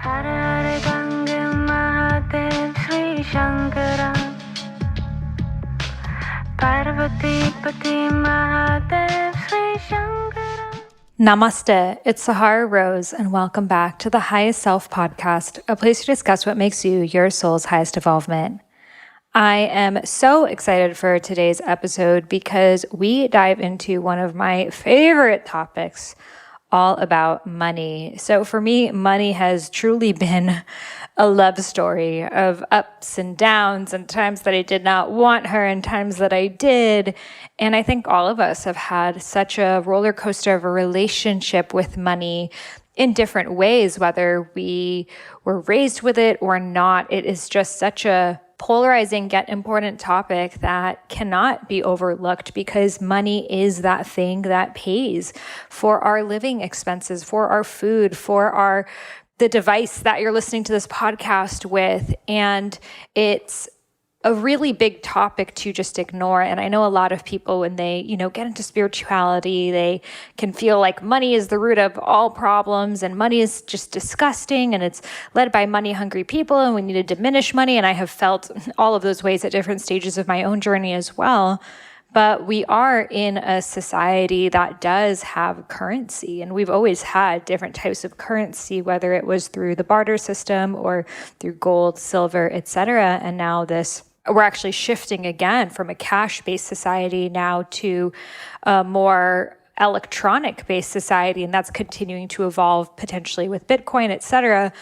Hare Gange Mahadev Sri Shankara Parvati Pati Mahadev Sri Shankara. Namaste, it's Sahara Rose, and welcome back to the Highest Self podcast, a place to discuss what makes you your soul's highest evolvement. I am so excited for today's episode because we dive into one of my favorite topics, all about money. So for me, money has truly been a love story of ups and downs and times that I did not want her and times that I did. And I think all of us have had such a roller coaster of a relationship with money in different ways, whether we were raised with it or not. It is just such a polarizing yet important topic that cannot be overlooked because money is that thing that pays for our living expenses, for our food, for the device that you're listening to this podcast with. And it's a really big topic to just ignore. And I know a lot of people, when they, get into spirituality, they can feel like money is the root of all problems and money is just disgusting and it's led by money hungry people and we need to diminish money. And I have felt all of those ways at different stages of my own journey as well. But we are in a society that does have currency, and we've always had different types of currency, whether it was through the barter system or through gold, silver, etc. And now we're actually shifting again from a cash-based society now to a more electronic-based society, and that's continuing to evolve potentially with Bitcoin, etc.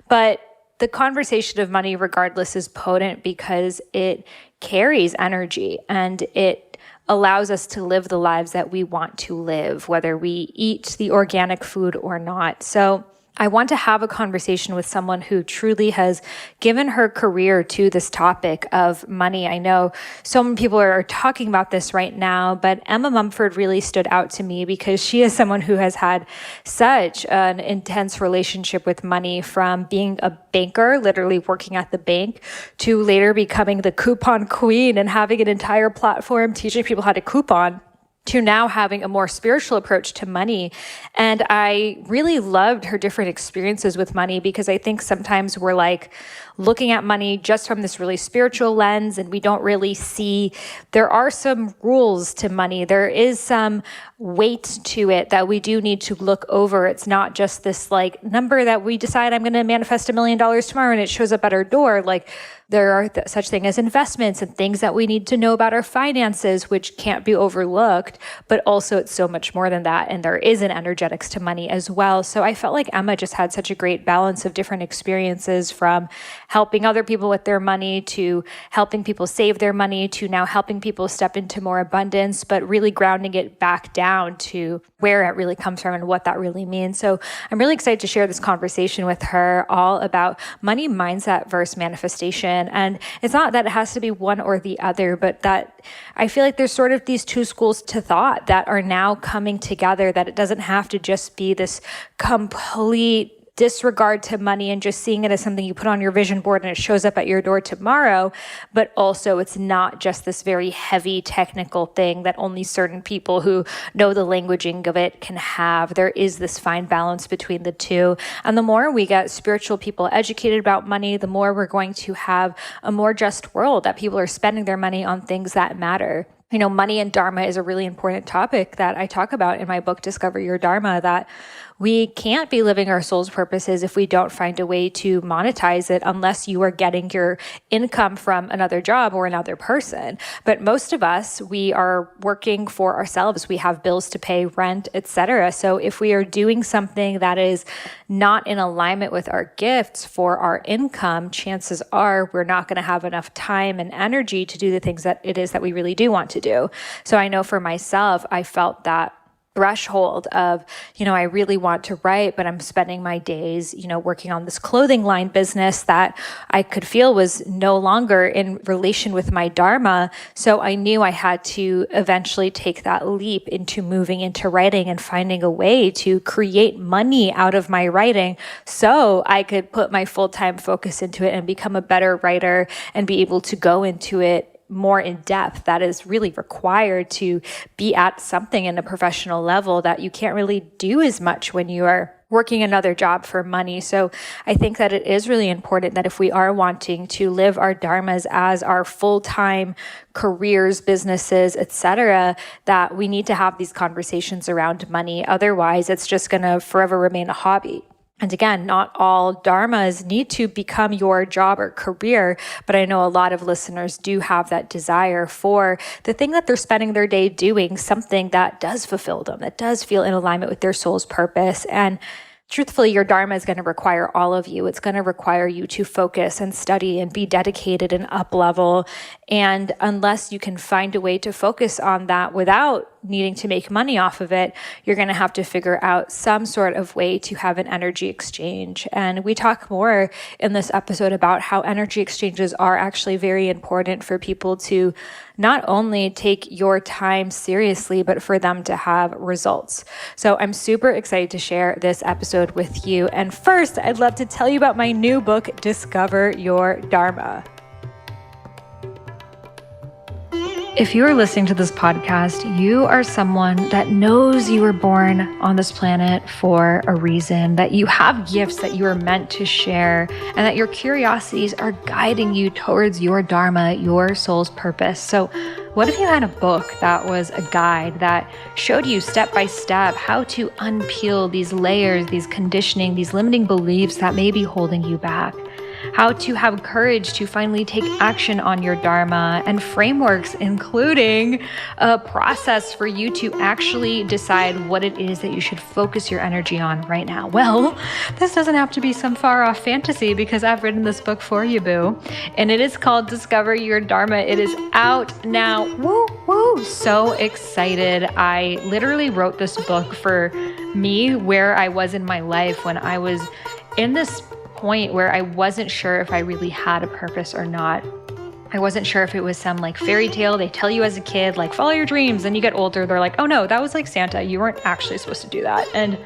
But the conversation of money, regardless, is potent because it carries energy and it allows us to live the lives that we want to live, whether we eat the organic food or not. So I want to have a conversation with someone who truly has given her career to this topic of money. I know so many people are talking about this right now, but Emma Mumford really stood out to me because she is someone who has had such an intense relationship with money, from being a banker, literally working at the bank, to later becoming the coupon queen and having an entire platform teaching people how to coupon, to now having a more spiritual approach to money. And I really loved her different experiences with money because I think sometimes we're like looking at money just from this really spiritual lens and we don't really see there are some rules to money. There is some weight to it that we do need to look over. It's not just this like number that we decide I'm going to manifest $1 million tomorrow and it shows up at our door. Like there are such thing as investments and things that we need to know about our finances, which can't be overlooked, but also it's so much more than that. And there is an energetics to money as well. So I felt like Emma just had such a great balance of different experiences, from helping other people with their money to helping people save their money to now helping people step into more abundance, but really grounding it back down to where it really comes from and what that really means. So I'm really excited to share this conversation with her all about money mindset versus manifestation. And it's not that it has to be one or the other, but that I feel like there's sort of these two schools to thought that are now coming together, that it doesn't have to just be this complete disregard to money and just seeing it as something you put on your vision board and it shows up at your door tomorrow, but also it's not just this very heavy technical thing that only certain people who know the languaging of it can have. There is this fine balance between the two. And the more we get spiritual people educated about money, the more we're going to have a more just world, that people are spending their money on things that matter. Money and Dharma is a really important topic that I talk about in my book, Discover Your Dharma, that we can't be living our soul's purposes if we don't find a way to monetize it, unless you are getting your income from another job or another person. But most of us, we are working for ourselves. We have bills to pay, rent, etc. So if we are doing something that is not in alignment with our gifts for our income, chances are we're not going to have enough time and energy to do the things that it is that we really do want to do. So I know for myself, I felt that threshold of, I really want to write, but I'm spending my days, working on this clothing line business that I could feel was no longer in relation with my Dharma. So I knew I had to eventually take that leap into moving into writing and finding a way to create money out of my writing so I could put my full-time focus into it and become a better writer and be able to go into it more in depth. That is really required to be at something in a professional level that you can't really do as much when you are working another job for money. So I think that it is really important that if we are wanting to live our dharmas as our full-time careers, businesses, etc., that we need to have these conversations around money. Otherwise, it's just going to forever remain a hobby. And again, not all dharmas need to become your job or career, but I know a lot of listeners do have that desire for the thing that they're spending their day doing, something that does fulfill them, that does feel in alignment with their soul's purpose. And truthfully, your dharma is going to require all of you. It's going to require you to focus and study and be dedicated and up level. And unless you can find a way to focus on that without needing to make money off of it, you're going to have to figure out some sort of way to have an energy exchange. And we talk more in this episode about how energy exchanges are actually very important for people to not only take your time seriously, but for them to have results. So I'm super excited to share this episode with you. And first, I'd love to tell you about my new book, Discover Your Dharma. If you are listening to this podcast, you are someone that knows you were born on this planet for a reason, that you have gifts that you are meant to share, and that your curiosities are guiding you towards your dharma, your soul's purpose. So what if you had a book that was a guide that showed you step by step how to unpeel these layers, these conditioning, these limiting beliefs that may be holding you back? How to have courage to finally take action on your dharma, and frameworks, including a process for you to actually decide what it is that you should focus your energy on right now. Well, this doesn't have to be some far off fantasy, because I've written this book for you, boo. And it is called Discover Your Dharma. It is out now. Woo, woo. So excited. I literally wrote this book for me where I was in my life when I was in this point where I wasn't sure if I really had a purpose or not. I wasn't sure if it was some like fairy tale they tell you as a kid, like follow your dreams, and you get older, they're like, oh no, that was like Santa. You weren't actually supposed to do that. And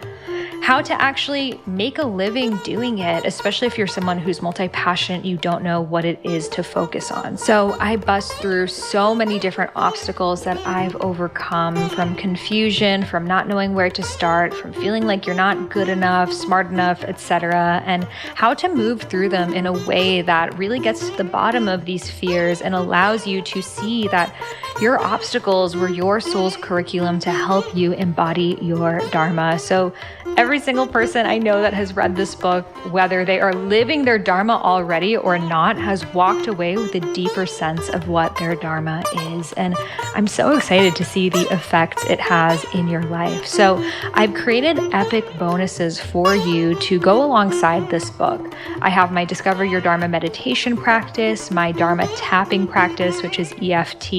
how to actually make a living doing it, especially if you're someone who's multi-passionate, you don't know what it is to focus on. So I bust through so many different obstacles that I've overcome, from confusion, from not knowing where to start, from feeling like you're not good enough, smart enough, etc., and how to move through them in a way that really gets to the bottom of these fears and allows you to see that your obstacles were your soul's curriculum to help you embody your dharma. So every single person I know that has read this book, whether they are living their dharma already or not, has walked away with a deeper sense of what their dharma is. And I'm so excited to see the effects it has in your life. So I've created epic bonuses for you to go alongside this book. I have my Discover Your Dharma meditation practice, my Dharma tapping practice, which is EFT,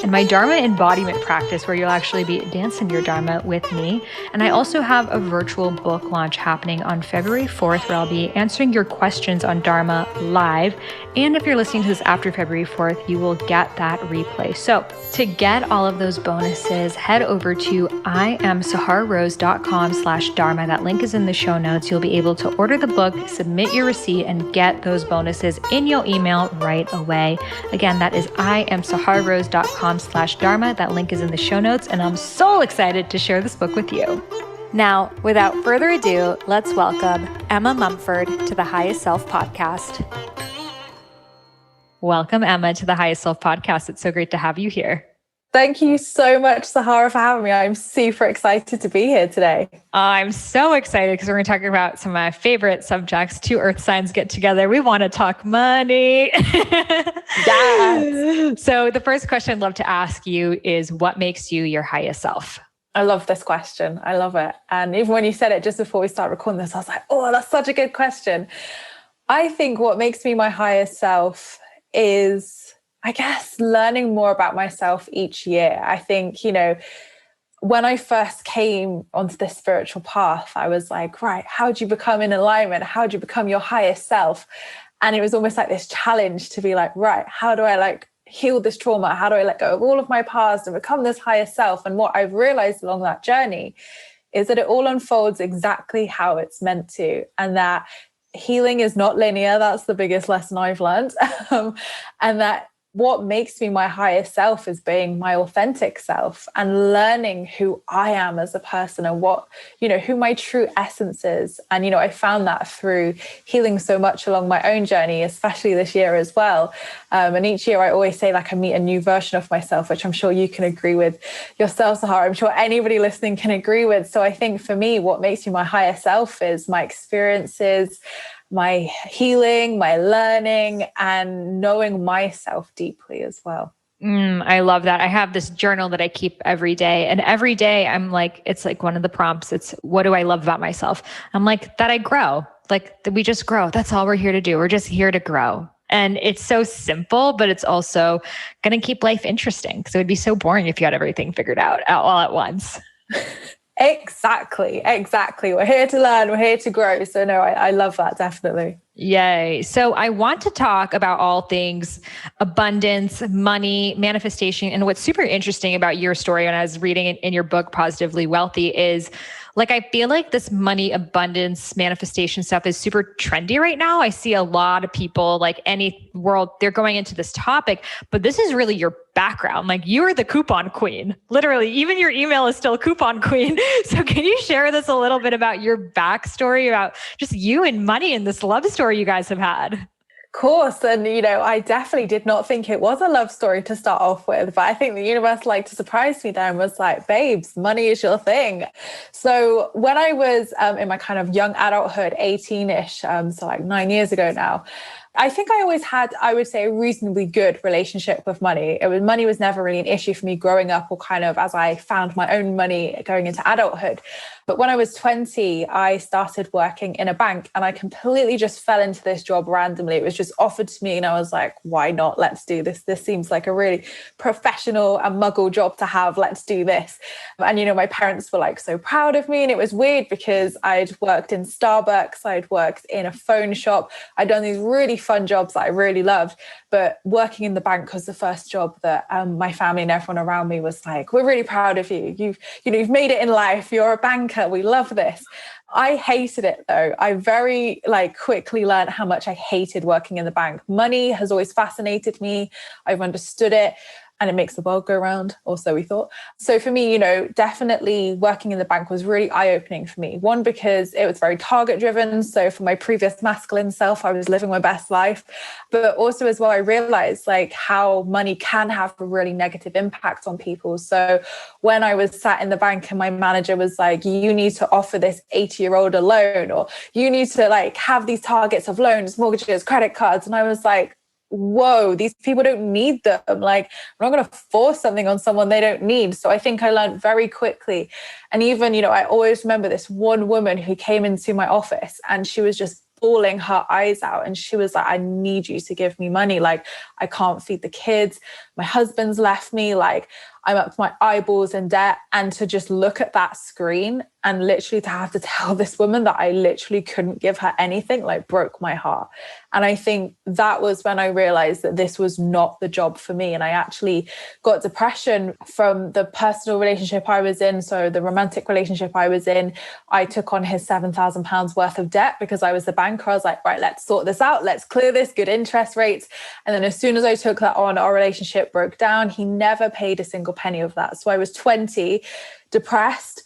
and my Dharma embodiment practice, where you'll actually be dancing your dharma with me. And I also have a virtual book launch happening on February 4th, where I'll be answering your questions on Dharma live. And if you're listening to this after February 4th, you will get that replay. So to get all of those bonuses, head over to iamsahararose.com/dharma. That link is in the show notes. You'll be able to order the book, submit your receipt, and get those bonuses in your email right away. Again, that is iamsahararose.com/dharma. That link is in the show notes, and I'm so excited to share this book with you. Now, without further ado, let's welcome Emma Mumford to the Highest Self Podcast. Welcome, Emma, to the Highest Self Podcast. It's so great to have you here. Thank you so much, Sahara, for having me. I'm super excited to be here today. I'm so excited because we're going to talk about some of my favorite subjects. Two earth signs get together. We want to talk money. Yes. So the first question I'd love to ask you is, what makes you your highest self? I love this question. I love it. And even when you said it just before we start recording this, I was like, oh, that's such a good question. I think what makes me my highest self is, I guess, learning more about myself each year. I think, when I first came onto this spiritual path, I was like, right, how do you become in alignment? How do you become your highest self? And it was almost like this challenge to be like, right, how do I heal this trauma? How do I let go of all of my past and become this higher self? And what I've realized along that journey is that it all unfolds exactly how it's meant to, and that healing is not linear. That's the biggest lesson I've learned. And that what makes me my highest self is being my authentic self and learning who I am as a person and what, who my true essence is. And, I found that through healing so much along my own journey, especially this year as well. And each year I always say, like, I meet a new version of myself, which I'm sure you can agree with yourself, Sahara. I'm sure anybody listening can agree with. So I think for me, what makes me my higher self is my experiences, my healing, my learning, and knowing myself deeply as well. I love that. I have this journal that I keep every day. And every day I'm like, it's like one of the prompts. It's, what do I love about myself? I'm like, that I grow. Like, that we just grow. That's all we're here to do. We're just here to grow. And it's so simple, but it's also going to keep life interesting, because it would be so boring if you had everything figured out all at once. Exactly. We're here to learn, we're here to grow. So no, I love that, definitely. Yay. So I want to talk about all things abundance, money, manifestation. And what's super interesting about your story, when I was reading it in your book, Positively Wealthy, is like, I feel like this money, abundance, manifestation stuff is super trendy right now. I see a lot of people, like any world, they're going into this topic, but this is really your background. Like, you are the coupon queen, literally. Even your email is still coupon queen. So can you share with us a little bit about your backstory, about just you and money and this love story you guys have had? Course. And, I definitely did not think it was a love story to start off with, but I think the universe liked to surprise me there and was like, babes, money is your thing. So when I was in my kind of young adulthood, 18-ish, so like 9 years ago now, I think I always had, I would say, a reasonably good relationship with money. Money was never really an issue for me growing up, or kind of as I found my own money going into adulthood. But when I was 20, I started working in a bank, and I completely just fell into this job randomly. It was just offered to me and I was like, why not? Let's do this. This seems like a really professional and muggle job to have. Let's do this. And, my parents were like so proud of me. And it was weird because I'd worked in Starbucks, I'd worked in a phone shop. I'd done these really fun jobs that I really loved. But working in the bank was the first job that my family and everyone around me was like, we're really proud of you. You've made it in life. You're a banker. We love this. I hated it though. I very quickly learned how much I hated working in the bank. Money has always fascinated me. I've understood it. And it makes the world go round, or so we thought. So for me, definitely working in the bank was really eye-opening for me. One, because it was very target-driven. So for my previous masculine self, I was living my best life. But also as well, I realized how money can have a really negative impact on people. So when I was sat in the bank and my manager was like, you need to offer this 80-year-old a loan, or you need to have these targets of loans, mortgages, credit cards. And I was like, whoa, these people don't need them. I'm not going to force something on someone they don't need. So I think I learned very quickly. And even, I always remember this one woman who came into my office and she was just bawling her eyes out. And she was like, I need you to give me money. I can't feed the kids. My husband's left me. I'm up to my eyeballs in debt. And to just look at that screen and literally to have to tell this woman that I literally couldn't give her anything, broke my heart. And I think that was when I realized that this was not the job for me. And I actually got depression from the personal relationship I was in. So the romantic relationship I was in, I took on his £7,000 worth of debt because I was the banker. I was like, right, let's sort this out. Let's clear this, good interest rates. And then as soon as I took that on, our relationship broke down. He never paid a single penny of that. So I was 20, depressed,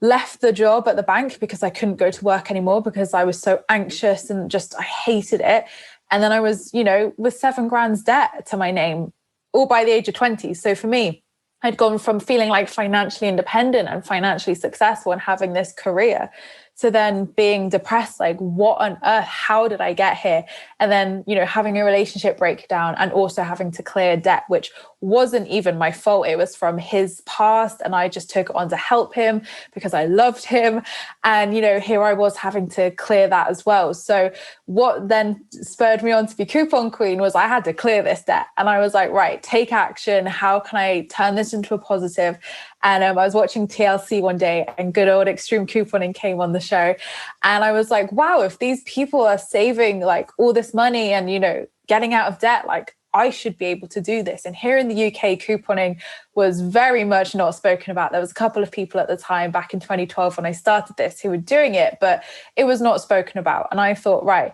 left the job at the bank because I couldn't go to work anymore because I was so anxious and I hated it. And then I was, with £7,000 debt to my name, all by the age of 20. So for me, I'd gone from feeling financially independent and financially successful and having this career to then being depressed, what on earth, how did I get here? And then, having a relationship breakdown and also having to clear debt, which wasn't even my fault. It was from his past. And I just took it on to help him because I loved him. And, here I was having to clear that as well. So what then spurred me on to be coupon queen was I had to clear this debt. And I was like, right, take action. How can I turn this into a positive? And I was watching TLC one day and good old extreme couponing came on the show. And I was like, wow, if these people are saving all this money and, getting out of debt, I should be able to do this. And here in the UK, couponing was very much not spoken about. There was a couple of people at the time back in 2012 when I started this who were doing it, but it was not spoken about. And I thought, right,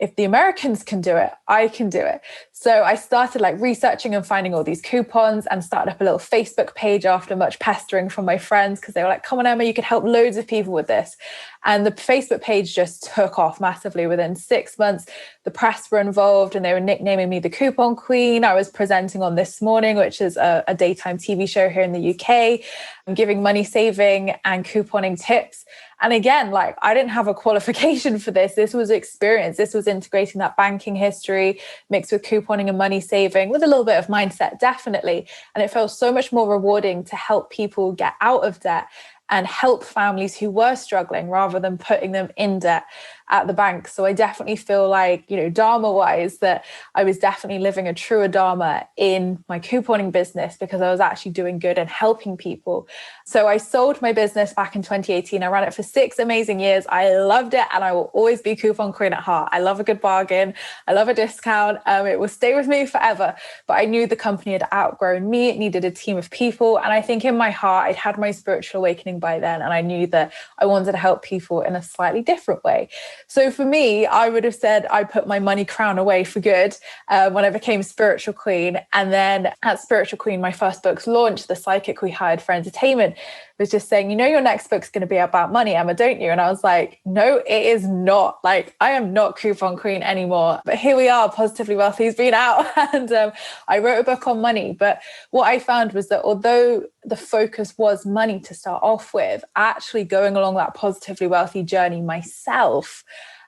if the Americans can do it, I can do it. So I started like researching and finding all these coupons and started up a little Facebook page after much pestering from my friends, because they were like, come on, Emma, you could help loads of people with this. And the Facebook page just took off massively. Within 6 months, the press were involved and they were nicknaming me the coupon queen. I was presenting on This Morning, which is a daytime TV show here in the UK, giving money saving and couponing tips. And again, like, I didn't have a qualification for this. This was experience. This was integrating that banking history mixed with couponing and money saving with a little bit of mindset, definitely. And it felt so much more rewarding to help people get out of debt and help families who were struggling rather than putting them in debt at the bank. So I definitely feel like, Dharma wise, that I was definitely living a truer Dharma in my couponing business, because I was actually doing good and helping people. So I sold my business back in 2018. I ran it for 6 amazing years. I loved it. And I will always be coupon queen at heart. I love a good bargain. I love a discount. It will stay with me forever. But I knew the company had outgrown me. It needed a team of people. And I think in my heart, I'd had my spiritual awakening by then. And I knew that I wanted to help people in a slightly different way. So for me, I would have said I put my money crown away for good when I became Spiritual Queen. And then at Spiritual Queen, my first book's launch, The Psychic We Hired for Entertainment, was just saying, your next book's going to be about money, Emma, don't you? And I was like, no, it is not. Like, I am not coupon queen anymore. But here we are, Positively Wealthy's been out. And I wrote a book on money. But what I found was that although the focus was money to start off with, actually going along that Positively Wealthy journey myself,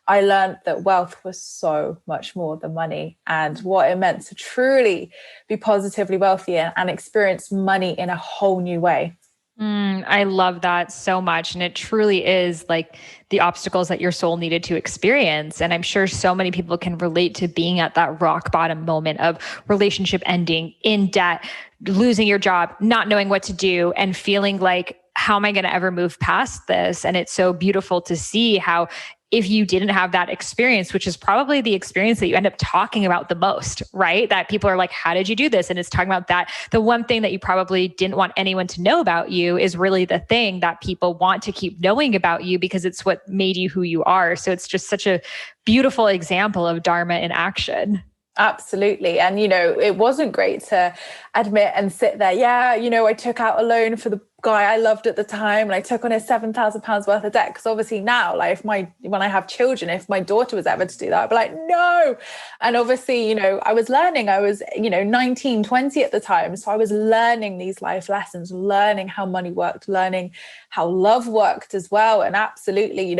I learned that wealth was so much more than money, and what it meant to truly be positively wealthy and experience money in a whole new way. I love that so much. And it truly is like the obstacles that your soul needed to experience. And I'm sure so many people can relate to being at that rock bottom moment of relationship ending, in debt, losing your job, not knowing what to do, and feeling like, how am I going to ever move past this? And it's so beautiful to see how, if you didn't have that experience, which is probably the experience that you end up talking about the most, right? That people are like, how did you do this? And it's talking about that. The one thing that you probably didn't want anyone to know about you is really the thing that people want to keep knowing about you, because it's what made you who you are. So it's just such a beautiful example of Dharma in action. Absolutely. And, it wasn't great to admit and sit there. Yeah, I took out a loan for the guy I loved at the time, and I took on his £7,000 worth of debt. Because obviously now, like, when I have children, if my daughter was ever to do that, I'd be like, no. And obviously, I was learning. I was, 19, 20 at the time. So I was learning these life lessons, learning how money worked, learning how love worked as well. And absolutely,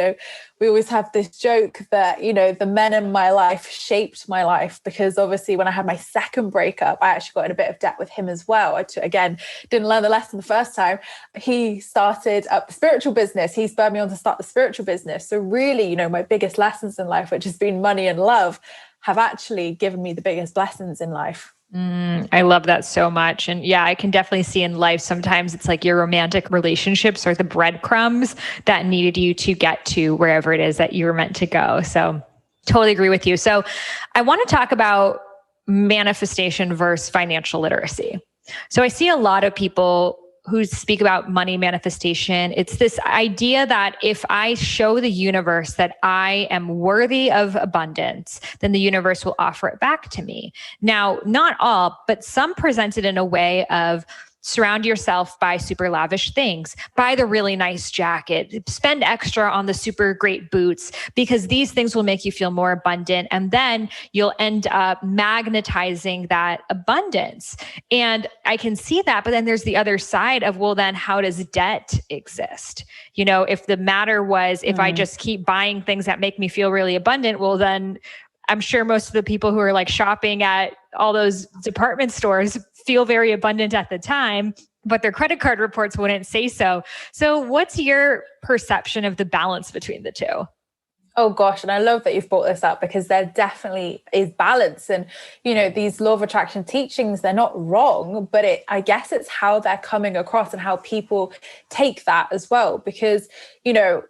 we always have this joke that, the men in my life shaped my life, because obviously when I had my second breakup, I actually got in a bit of debt with him as well. Again, didn't learn the lesson the first time. He started up the spiritual business. He spurred me on to start the spiritual business. So really, my biggest lessons in life, which has been money and love, have actually given me the biggest lessons in life. I love that so much. And yeah, I can definitely see in life, sometimes it's like your romantic relationships are the breadcrumbs that needed you to get to wherever it is that you were meant to go. So totally agree with you. So I want to talk about manifestation versus financial literacy. So I see a lot of people who speak about money manifestation. It's this idea that if I show the universe that I am worthy of abundance, then the universe will offer it back to me. Now, not all, but some present it in a way of surround yourself by super lavish things, buy the really nice jacket, spend extra on the super great boots, because these things will make you feel more abundant. And then you'll end up magnetizing that abundance. And I can see that, but then there's the other side of, well, then how does debt exist? If the matter was, if I just keep buying things that make me feel really abundant, well, then I'm sure most of the people who are like shopping at all those department stores feel very abundant at the time, but their credit card reports wouldn't say so. So what's your perception of the balance between the two? Oh gosh, and I love that you've brought this up, because there definitely is balance. And, these law of attraction teachings, they're not wrong, but I guess it's how they're coming across and how people take that as well. Because,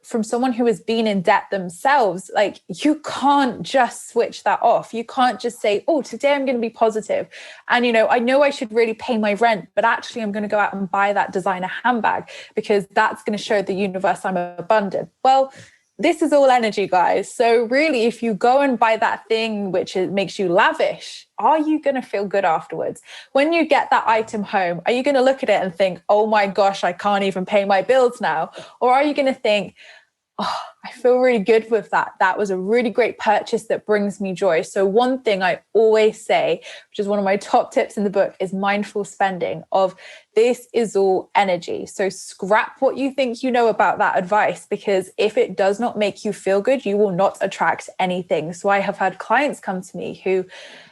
from someone who has been in debt themselves, like, you can't just switch that off. You can't just say, oh, today I'm going to be positive. And, I know I should really pay my rent, but actually I'm going to go out and buy that designer handbag because that's going to show the universe I'm abundant. Well, this is all energy, guys. So really, if you go and buy that thing which makes you lavish, are you going to feel good afterwards? When you get that item home, are you going to look at it and think, oh my gosh, I can't even pay my bills now? Or are you going to think, oh, I feel really good with that. That was a really great purchase that brings me joy. So one thing I always say, which is one of my top tips in the book, is mindful spending of this is all energy. So scrap what you think you know about that advice, because if it does not make you feel good, you will not attract anything. So I have had clients come to me who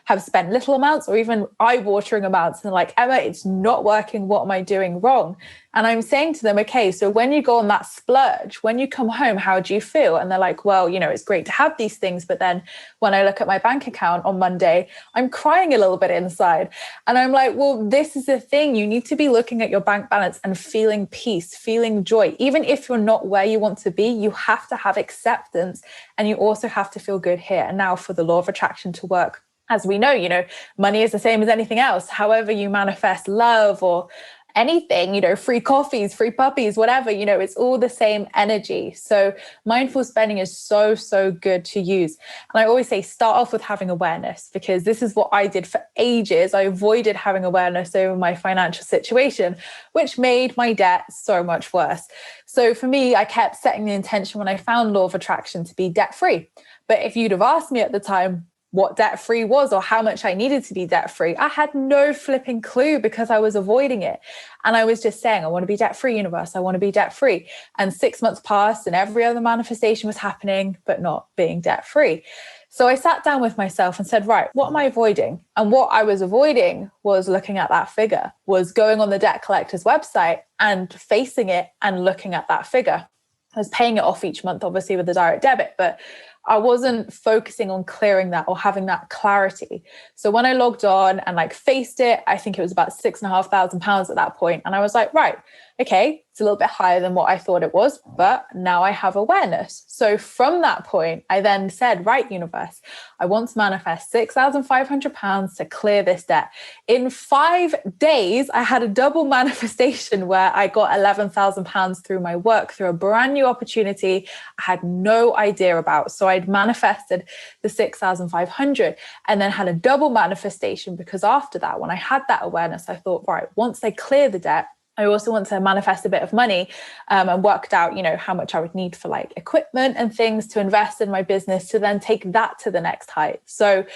have spent little amounts or even eye-watering amounts, and they're like, Emma, it's not working. What am I doing wrong? And I'm saying to them, okay, so when you go on that splurge, when you come home, how do you feel? And they're like, well, it's great to have these things, but then when I look at my bank account on Monday, I'm crying a little bit inside. And I'm like, well, this is the thing. You need to be looking at your bank balance and feeling peace, feeling joy. Even if you're not where you want to be, you have to have acceptance, and you also have to feel good here and now for the law of attraction to work. As we know, money is the same as anything else. However you manifest love or anything, free coffees, free puppies, whatever, it's all the same energy. So mindful spending is so, so good to use. And I always say, start off with having awareness, because this is what I did for ages. I avoided having awareness over my financial situation, which made my debt so much worse. So for me, I kept setting the intention when I found law of attraction to be debt free. But if you'd have asked me at the time what debt-free was or how much I needed to be debt-free, I had no flipping clue, because I was avoiding it. And I was just saying, I want to be debt-free, universe. I want to be debt-free. And 6 months passed and every other manifestation was happening, but not being debt-free. So I sat down with myself and said, right, what am I avoiding? And what I was avoiding was looking at that figure, was going on the debt collector's website and facing it and looking at that figure. I was paying it off each month, obviously, with the direct debit, but I wasn't focusing on clearing that or having that clarity. So when I logged on and faced it, I think it was about £6,500 at that point. And I was like, right, okay, it's a little bit higher than what I thought it was, but now I have awareness. So from that point, I then said, right, universe, I want to manifest £6,500 to clear this debt. In 5 days, I had a double manifestation where I got £11,000 through my work, through a brand new opportunity I had no idea about. So I'd manifested the 6,500 and then had a double manifestation, because after that, when I had that awareness, I thought, right, once I clear the debt, I also want to manifest a bit of money, and worked out, how much I would need for equipment and things to invest in my business to then take that to the next height. So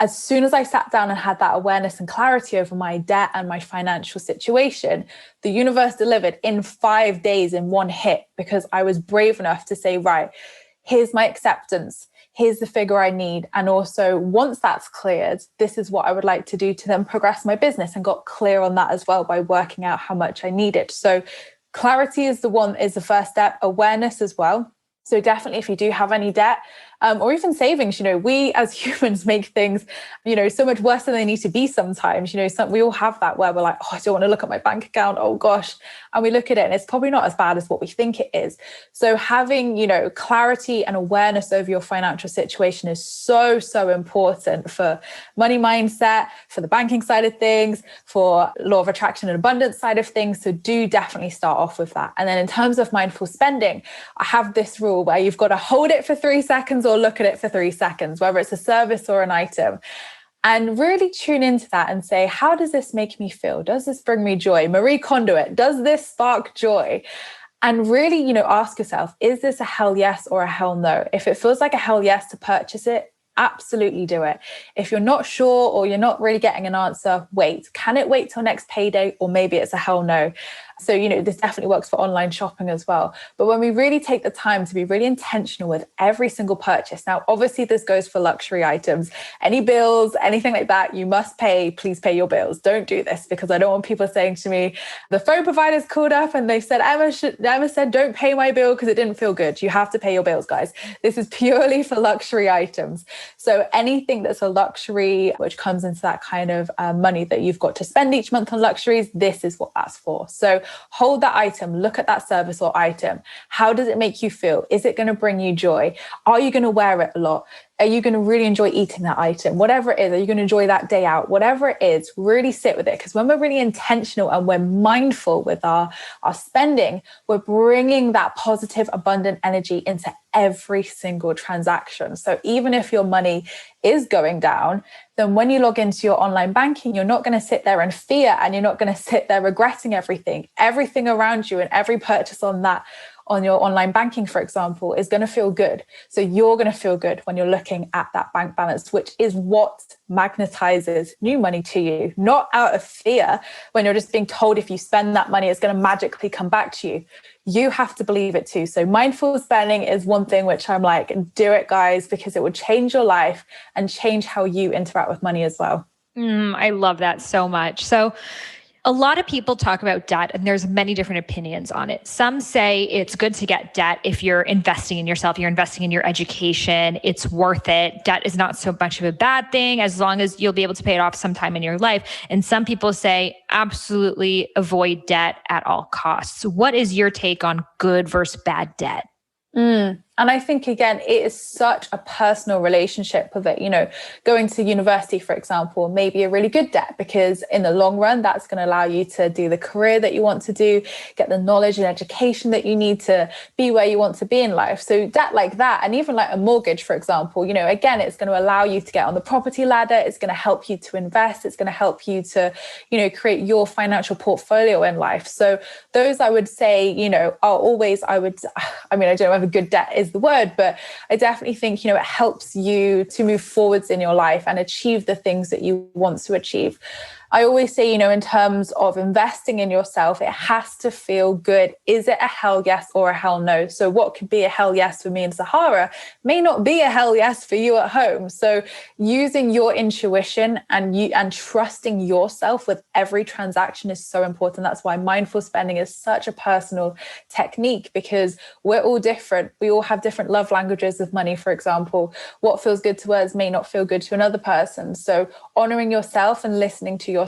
as soon as I sat down and had that awareness and clarity over my debt and my financial situation, the universe delivered in 5 days in one hit, because I was brave enough to say, right, here's my acceptance. Here's the figure I need. And also, once that's cleared, this is what I would like to do to then progress my business, and got clear on that as well by working out how much I needed. So clarity is the first step, awareness as well. So definitely, if you do have any debt, or even savings, we as humans make things, so much worse than they need to be sometimes. We all have that where we're like, oh, I don't want to look at my bank account. Oh gosh. And we look at it and it's probably not as bad as what we think it is. So having, clarity and awareness over your financial situation is so, so important for money mindset, for the banking side of things, for law of attraction and abundance side of things. So do definitely start off with that. And then in terms of mindful spending, I have this rule where you've got to hold it for 3 seconds or look at it for 3 seconds, whether it's a service or an item, and really tune into that and say, how does this make me feel? Does this bring me joy? Marie Kondoit, does this spark joy? And really, ask yourself, is this a hell yes or a hell no? If it feels like a hell yes to purchase it, absolutely do it. If you're not sure or you're not really getting an answer, wait. Can it wait till next payday? Or maybe it's a hell no. So, this definitely works for online shopping as well. But when we really take the time to be really intentional with every single purchase, now, obviously this goes for luxury items, any bills, anything like that, you must pay, please pay your bills. Don't do this, because I don't want people saying to me, the phone provider's called up and they said, Emma said, don't pay my bill because it didn't feel good. You have to pay your bills, guys. This is purely for luxury items. So anything that's a luxury, which comes into that kind of money that you've got to spend each month on luxuries, this is what that's for. So hold that item, look at that service or item. How does it make you feel? Is it going to bring you joy? Are you going to wear it a lot? Are you going to really enjoy eating that item? Whatever it is, are you going to enjoy that day out? Whatever it is, really sit with it. Because when we're really intentional and we're mindful with our spending, we're bringing that positive, abundant energy into every single transaction. So even if your money is going down, then when you log into your online banking, you're not going to sit there in fear, and you're not going to sit there regretting everything. Everything around you and every purchase on your online banking, for example, is going to feel good. So you're going to feel good when you're looking at that bank balance, which is what magnetizes new money to you, not out of fear when you're just being told if you spend that money, it's going to magically come back to you. You have to believe it too. So mindful spending is one thing which I'm like, do it, guys, because it will change your life and change how you interact with money as well. I love that so much. So a lot of people talk about debt, and there's many different opinions on it. Some say it's good to get debt if you're investing in yourself, you're investing in your education, it's worth it. Debt is not so much of a bad thing as long as you'll be able to pay it off sometime in your life. And some people say absolutely avoid debt at all costs. What is your take on good versus bad debt? And I think, again, it is such a personal relationship with it. You know, going to university, for example, may be a really good debt, because in the long run, that's going to allow you to do the career that you want to do, get the knowledge and education that you need to be where you want to be in life. So debt like that, and even like a mortgage, for example, you know, again, it's going to allow you to get on the property ladder. It's going to help you to invest. It's going to help you to, you know, create your financial portfolio in life. So those, I would say, you know, are always, I don't know if a good debt is the word, but I definitely think, you know, it helps you to move forwards in your life and achieve the things that you want to achieve. I always say, you know, in terms of investing in yourself, it has to feel good. Is it a hell yes or a hell no? So what could be a hell yes for me in Sahara may not be a hell yes for you at home. So using your intuition and trusting yourself with every transaction is so important. That's why mindful spending is such a personal technique, because we're all different. We all have different love languages of money, for example. What feels good to us may not feel good to another person. So honoring yourself and listening to yourself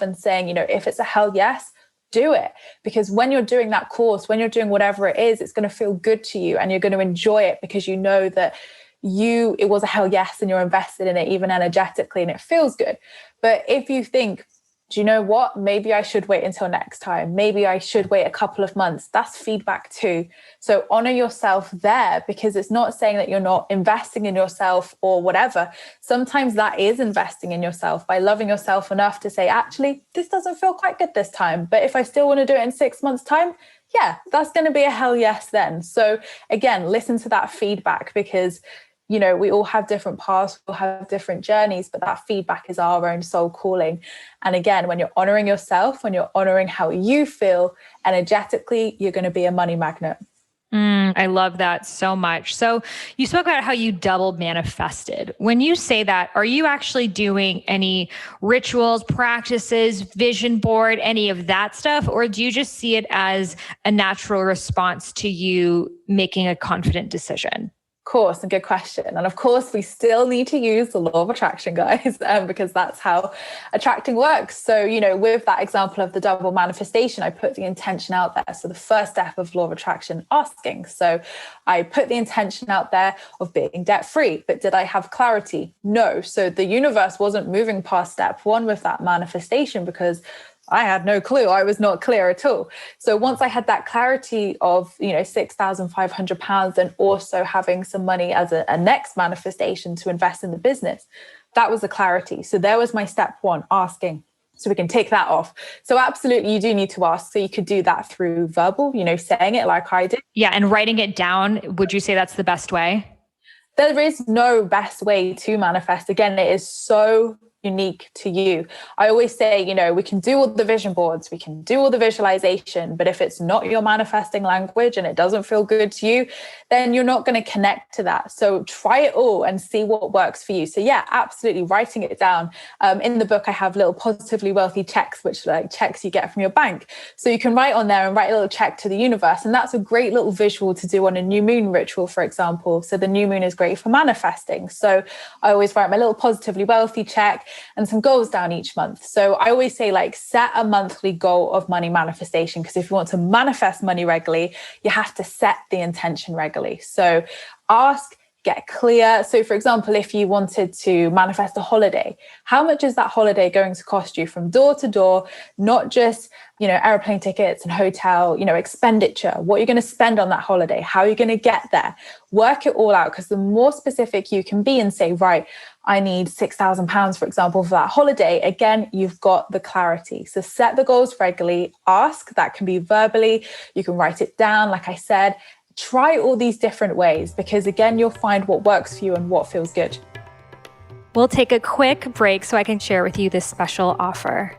and saying, you know, if it's a hell yes, do it. Because when you're doing that course, when you're doing whatever it is, it's going to feel good to you and you're going to enjoy it, because you know that it was a hell yes and you're invested in it, even energetically, and it feels good. But if you think, do you know what? Maybe I should wait until next time. Maybe I should wait a couple of months. That's feedback too. So honor yourself there, because it's not saying that you're not investing in yourself or whatever. Sometimes that is investing in yourself by loving yourself enough to say, actually, this doesn't feel quite good this time. But if I still want to do it in 6 months' time, yeah, that's going to be a hell yes then. So again, listen to that feedback, because you know, we all have different paths, we'll have different journeys, but that feedback is our own soul calling. And again, when you're honoring yourself, when you're honoring how you feel energetically, you're going to be a money magnet. I love that so much. So you spoke about how you double manifested. When you say that, are you actually doing any rituals, practices, vision board, any of that stuff? Or do you just see it as a natural response to you making a confident decision? Course, and good question. And of course, we still need to use the law of attraction, guys, because that's how attracting works. So, you know, with that example of the double manifestation, I put the intention out there. So the first step of law of attraction, asking. So I put the intention out there of being debt free, but did I have clarity? No. So the universe wasn't moving past step one with that manifestation, because I had no clue. I was not clear at all. So once I had that clarity of, you know, £6,500 and also having some money as a next manifestation to invest in the business, that was the clarity. So there was my step one, asking. So we can take that off. So absolutely, you do need to ask. So you could do that through verbal, you know, saying it like I did. Yeah. And writing it down, would you say that's the best way? There is no best way to manifest. Again, it is so unique to you. I always say, you know, we can do all the vision boards, we can do all the visualization, but if it's not your manifesting language and it doesn't feel good to you, then you're not going to connect to that. So try it all and see what works for you. So yeah, absolutely, writing it down. In the book, I have little positively wealthy checks, which like checks you get from your bank. So you can write on there and write a little check to the universe. And that's a great little visual to do on a new moon ritual, for example. So the new moon is great for manifesting. So I always write my little positively wealthy check and some goals down each month. So I always say, like, set a monthly goal of money manifestation, because if you want to manifest money regularly, you have to set the intention regularly. So ask, get clear. So for example, if you wanted to manifest a holiday, how much is that holiday going to cost you from door to door, not just, airplane tickets and hotel, expenditure, what you're going to spend on that holiday, how you're going to get there, work it all out. Because the more specific you can be and say, right, I need £6,000, for example, for that holiday. Again, you've got the clarity. So set the goals regularly, ask, that can be verbally, you can write it down. Like I said, try all these different ways, because again, you'll find what works for you and what feels good. We'll take a quick break so I can share with you this special offer.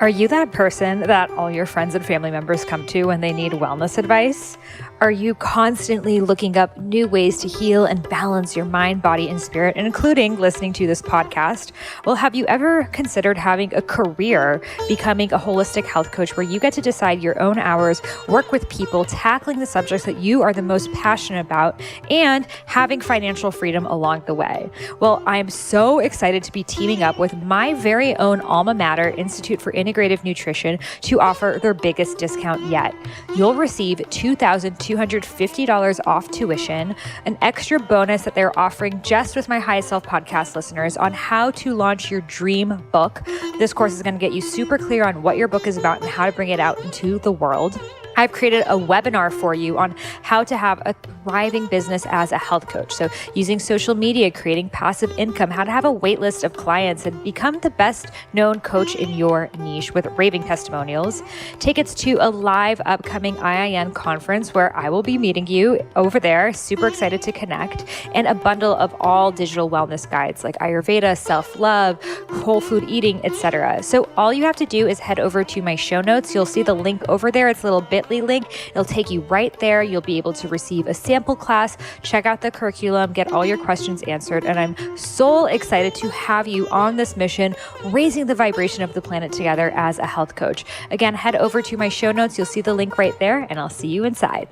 Are you that person that all your friends and family members come to when they need wellness advice? Are you constantly looking up new ways to heal and balance your mind, body, and spirit, including listening to this podcast? Well, have you ever considered having a career becoming a holistic health coach where you get to decide your own hours, work with people, tackling the subjects that you are the most passionate about, and having financial freedom along the way? Well, I'm so excited to be teaming up with my very own alma mater, Institute for Integrative Nutrition, to offer their biggest discount yet. You'll receive $2,250 off tuition, an extra bonus that they're offering just with my High Self podcast listeners on how to launch your dream book. This course is going to get you super clear on what your book is about and how to bring it out into the world. I've created a webinar for you on how to have a thriving business as a health coach. So using social media, creating passive income, how to have a wait list of clients and become the best known coach in your niche with raving testimonials. Tickets to a live upcoming IIN conference where I will be meeting you over there. Super excited to connect. And a bundle of all digital wellness guides like Ayurveda, self-love, whole food eating, etc. So all you have to do is head over to my show notes. You'll see the link over there. It's a little bit link. It'll take you right there. You'll be able to receive a sample class, check out the curriculum, get all your questions answered. And I'm so excited to have you on this mission, raising the vibration of the planet together as a health coach. Again, head over to my show notes. You'll see the link right there, and I'll see you inside.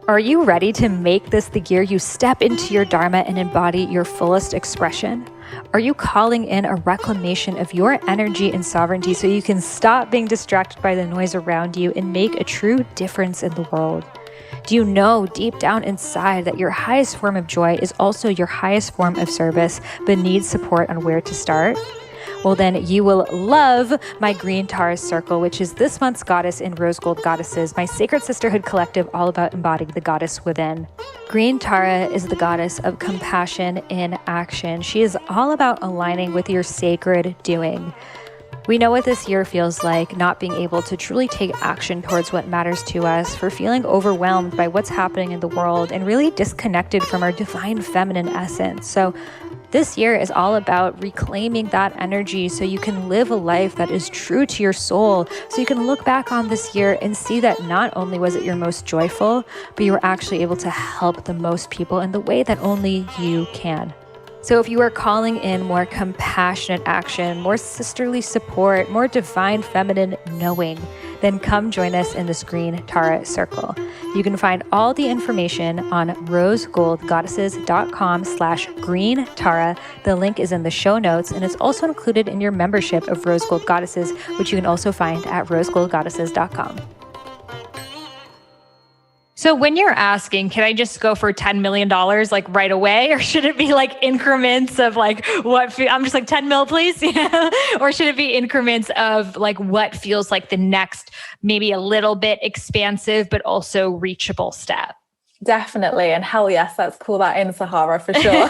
Are you ready to make this the year you step into your Dharma and embody your fullest expression? Are you calling in a reclamation of your energy and sovereignty so you can stop being distracted by the noise around you and make a true difference in the world? Do you know deep down inside that your highest form of joy is also your highest form of service, but needs support on where to start? Well, then you will love my Green Tara Circle, which is this month's goddess in Rose Gold Goddesses, my sacred sisterhood collective all about embodying the goddess within. Green Tara is the goddess of compassion in action. She is all about aligning with your sacred doing. We know what this year feels like, not being able to truly take action towards what matters to us, for feeling overwhelmed by what's happening in the world and really disconnected from our divine feminine essence. So this year is all about reclaiming that energy so you can live a life that is true to your soul. So you can look back on this year and see that not only was it your most joyful, but you were actually able to help the most people in the way that only you can. So if you are calling in more compassionate action, more sisterly support, more divine feminine knowing, then come join us in this Green Tara Circle. You can find all the information on rosegoldgoddesses.com/Green Tara. The link is in the show notes, and it's also included in your membership of Rose Gold Goddesses, which you can also find at rosegoldgoddesses.com. So when you're asking, can I just go for $10 million like right away? Or should it be like increments of like I'm just like 10 mil, please. Yeah. Or should it be increments of like what feels like the next, maybe a little bit expansive, but also reachable step? Definitely. And hell yes, let's call that in, Sahara, for sure.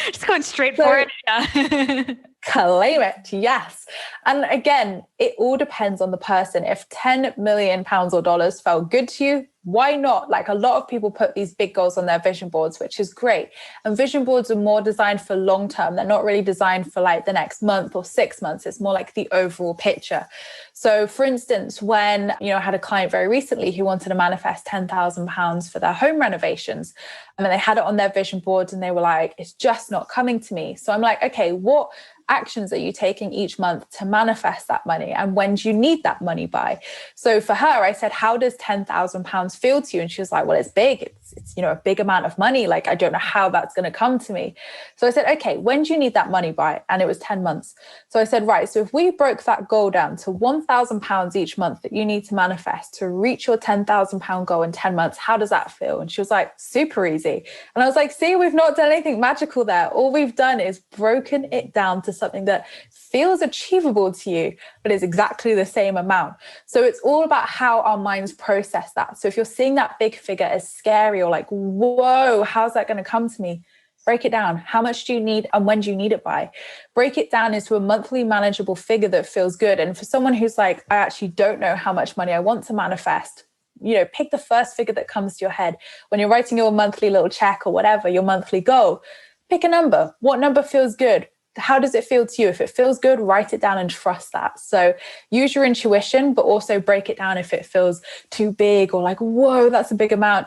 Just going straight for it. Yeah. Claim it. Yes. And again, it all depends on the person. If 10 million pounds or dollars felt good to you, why not? Like a lot of people put these big goals on their vision boards, which is great. And vision boards are more designed for long term. They're not really designed for like the next month or 6 months. It's more like the overall picture. So for instance, when, I had a client very recently who wanted to manifest £10,000 for their home renovations, and then they had it on their vision boards and they were like, it's just not coming to me. So I'm like, okay, what actions are you taking each month to manifest that money? And when do you need that money by? So for her, I said, how does £10,000 feel to you? And she was like, well, it's big. it's a big amount of money. Like, I don't know how that's going to come to me. So I said, okay, when do you need that money by? And it was 10 months. So I said, right, so if we broke that goal down to £1,000 each month that you need to manifest to reach your £10,000 goal in 10 months, how does that feel? And she was like, super easy. And I was like, see, we've not done anything magical there. All we've done is broken it down to something that feels achievable to you, but is exactly the same amount. So it's all about how our minds process that. So if you're seeing that big figure as scary or like, whoa, how's that going to come to me? Break it down. How much do you need and when do you need it by? Break it down into a monthly manageable figure that feels good. And for someone who's like, I actually don't know how much money I want to manifest, pick the first figure that comes to your head. When you're writing your monthly little check or whatever, your monthly goal, pick a number. What number feels good? How does it feel to you? If it feels good, write it down and trust that. So use your intuition, but also break it down if it feels too big or like, whoa, that's a big amount,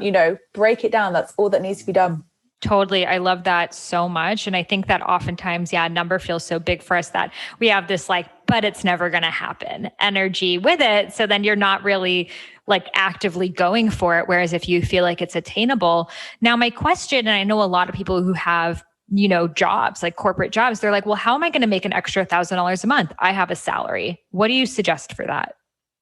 break it down. That's all that needs to be done. Totally. I love that so much. And I think that oftentimes, a number feels so big for us that we have this like, but it's never going to happen energy with it. So then you're not really like actively going for it. Whereas if you feel like it's attainable. Now, my question, and I know a lot of people who have jobs, like corporate jobs, they're like, well, how am I going to make an extra $1,000 a month? I have a salary. What do you suggest for that?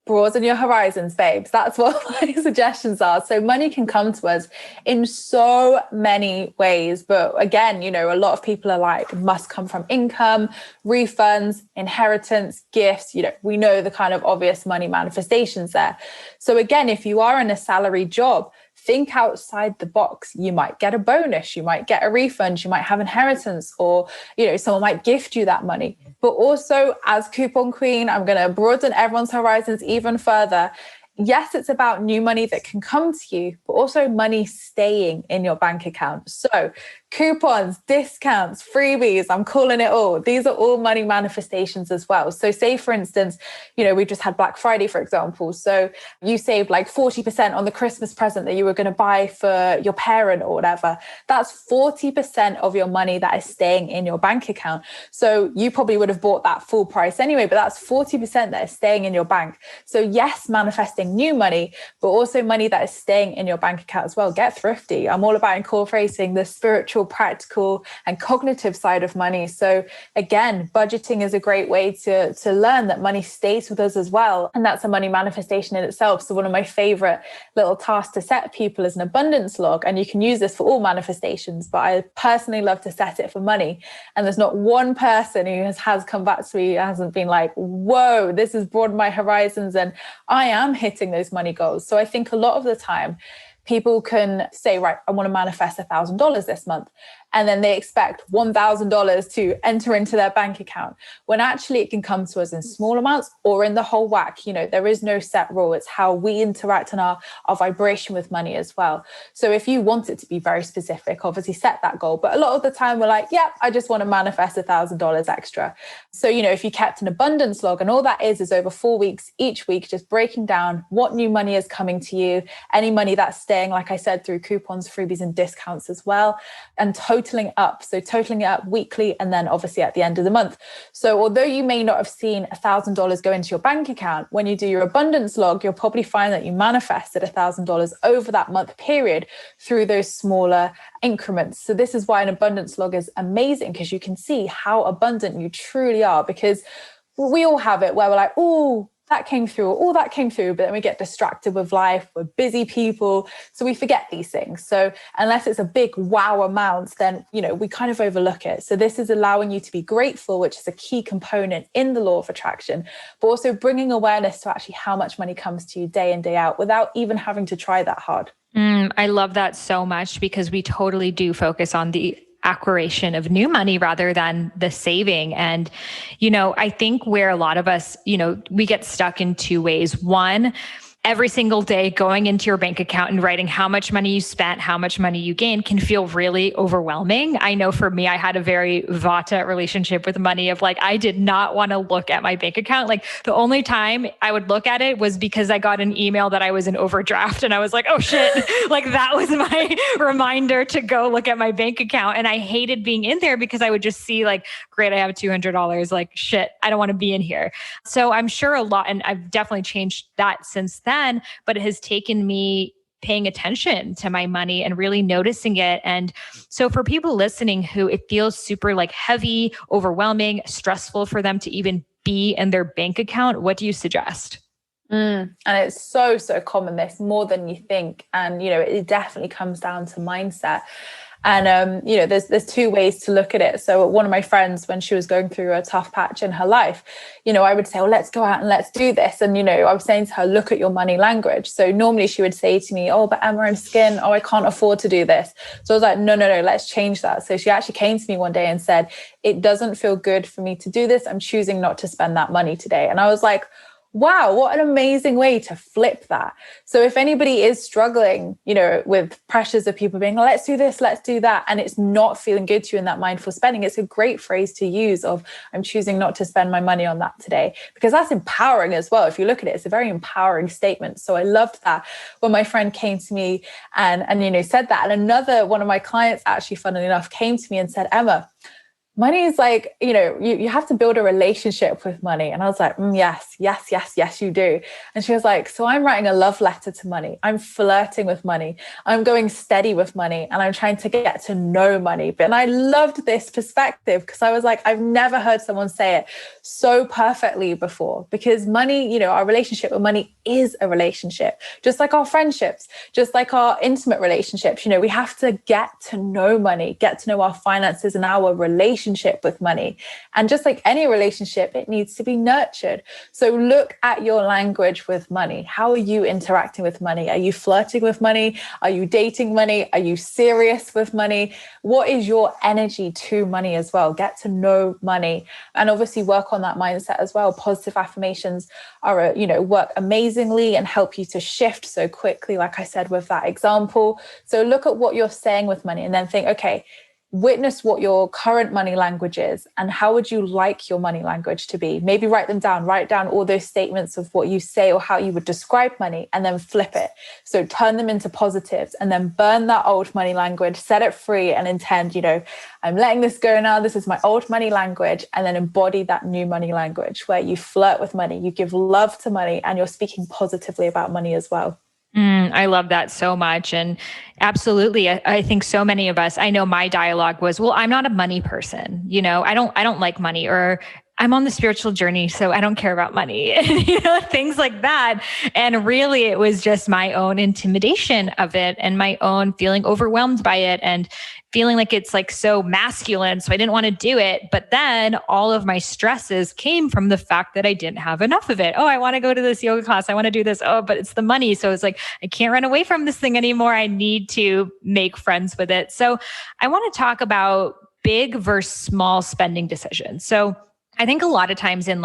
Broaden your horizons, babes. That's what my suggestions are. So money can come to us in so many ways. But again, a lot of people are like, must come from income, refunds, inheritance, gifts. We know the kind of obvious money manifestations there. So again, if you are in a salary job, think outside the box. You might get a bonus, you might get a refund, you might have inheritance, or, someone might gift you that money. But also, as coupon queen, I'm going to broaden everyone's horizons even further. Yes, it's about new money that can come to you, but also money staying in your bank account. So coupons, discounts, freebies, I'm calling it all. These are all money manifestations as well. So say, for instance, we just had Black Friday, for example. So you saved like 40% on the Christmas present that you were going to buy for your parent or whatever. That's 40% of your money that is staying in your bank account. So you probably would have bought that full price anyway, but that's 40% that is staying in your bank. So yes, manifesting new money, but also money that is staying in your bank account as well. Get thrifty. I'm all about incorporating the spiritual, practical, and cognitive side of money. So again, budgeting is a great way to learn that money stays with us as well. And that's a money manifestation in itself. So one of my favorite little tasks to set people is an abundance log. And you can use this for all manifestations, but I personally love to set it for money. And there's not one person who has come back to me, hasn't been like, whoa, this has broadened my horizons and I am hitting those money goals. So I think a lot of the time people can say, right, I want to manifest $1,000 this month. And then they expect $1,000 to enter into their bank account, when actually it can come to us in small amounts or in the whole whack. There is no set rule. It's how we interact and our vibration with money as well. So if you want it to be very specific, obviously set that goal. But a lot of the time we're like, yeah, I just want to manifest $1,000 extra. So, if you kept an abundance log, and all that is over 4 weeks, each week, just breaking down what new money is coming to you, any money that's staying, like I said, through coupons, freebies, and discounts as well, and totaling up. So totaling it up weekly and then obviously at the end of the month. So although you may not have seen $1,000 go into your bank account, when you do your abundance log, you'll probably find that you manifested $1,000 over that month period through those smaller increments. So this is why an abundance log is amazing, because you can see how abundant you truly are, because we all have it where we're like, oh, that came through, all that came through, but then we get distracted with life. We're busy people, so we forget these things. So unless it's a big wow amount, then, we kind of overlook it. So this is allowing you to be grateful, which is a key component in the law of attraction, but also bringing awareness to actually how much money comes to you day in, day out without even having to try that hard. I love that so much, because we totally do focus on the acquisition of new money rather than the saving. And, I think where a lot of us, we get stuck in two ways. One, every single day going into your bank account and writing how much money you spent, how much money you gained can feel really overwhelming. I know for me, I had a very Vata relationship with money of like, I did not want to look at my bank account. Like the only time I would look at it was because I got an email that I was in overdraft and I was like, oh shit, like that was my reminder to go look at my bank account. And I hated being in there because I would just see like, great, I have $200. Like shit, I don't want to be in here. So I'm sure a lot, and I've definitely changed that since then, but it has taken me paying attention to my money and really noticing it. And so for people listening who it feels super like heavy, overwhelming, stressful for them to even be in their bank account, what do you suggest? And it's so common, this more than you think. And, it definitely comes down to mindset. And, there's two ways to look at it. So one of my friends, when she was going through a tough patch in her life, I would say, well, let's go out and let's do this. And, I was saying to her, look at your money language. So normally she would say to me, oh, but Emma, I'm skinned. Oh, I can't afford to do this. So I was like, no, let's change that. So she actually came to me one day and said, it doesn't feel good for me to do this. I'm choosing not to spend that money today. And I was like, wow, what an amazing way to flip that. So if anybody is struggling, with pressures of people being, let's do this, let's do that, and it's not feeling good to you in that mindful spending, it's a great phrase to use of, I'm choosing not to spend my money on that today, because that's empowering as well. If you look at it, it's a very empowering statement. So I loved that when my friend came to me and said that. And another one of my clients, actually, funnily enough, came to me and said, Emma, money is like, you have to build a relationship with money. And I was like, yes, you do. And she was like, so I'm writing a love letter to money. I'm flirting with money. I'm going steady with money. And I'm trying to get to know money. And I loved this perspective because I was like, I've never heard someone say it so perfectly before, because money, our relationship with money is a relationship, just like our friendships, just like our intimate relationships. We have to get to know money, get to know our finances and our relationship with money. And just like any relationship, it needs to be nurtured. So look at your language with money. How are you interacting with money? Are you flirting with money? Are you dating money? Are you serious with money? What is your energy to money as well? Get to know money and obviously work on that mindset as well. Positive affirmations are, work amazingly and help you to shift so quickly, like I said with that example. So look at what you're saying with money and then think, okay, witness what your current money language is and how would you like your money language to be. Maybe write down all those statements of what you say or how you would describe money, and then flip it. So turn them into positives and then burn that old money language, set it free and intend, I'm letting this go now. This is my old money language. And then embody that new money language where you flirt with money, you give love to money, and you're speaking positively about money as well. I love that so much. And absolutely. I think so many of us, I know my dialogue was, well, I'm not a money person. I don't like money, or I'm on the spiritual journey, so I don't care about money, things like that. And really it was just my own intimidation of it and my own feeling overwhelmed by it and feeling like it's like so masculine. So I didn't want to do it. But then all of my stresses came from the fact that I didn't have enough of it. Oh, I want to go to this yoga class. I want to do this. Oh, but it's the money. So it's like, I can't run away from this thing anymore. I need to make friends with it. So I want to talk about big versus small spending decisions. So I think a lot of times in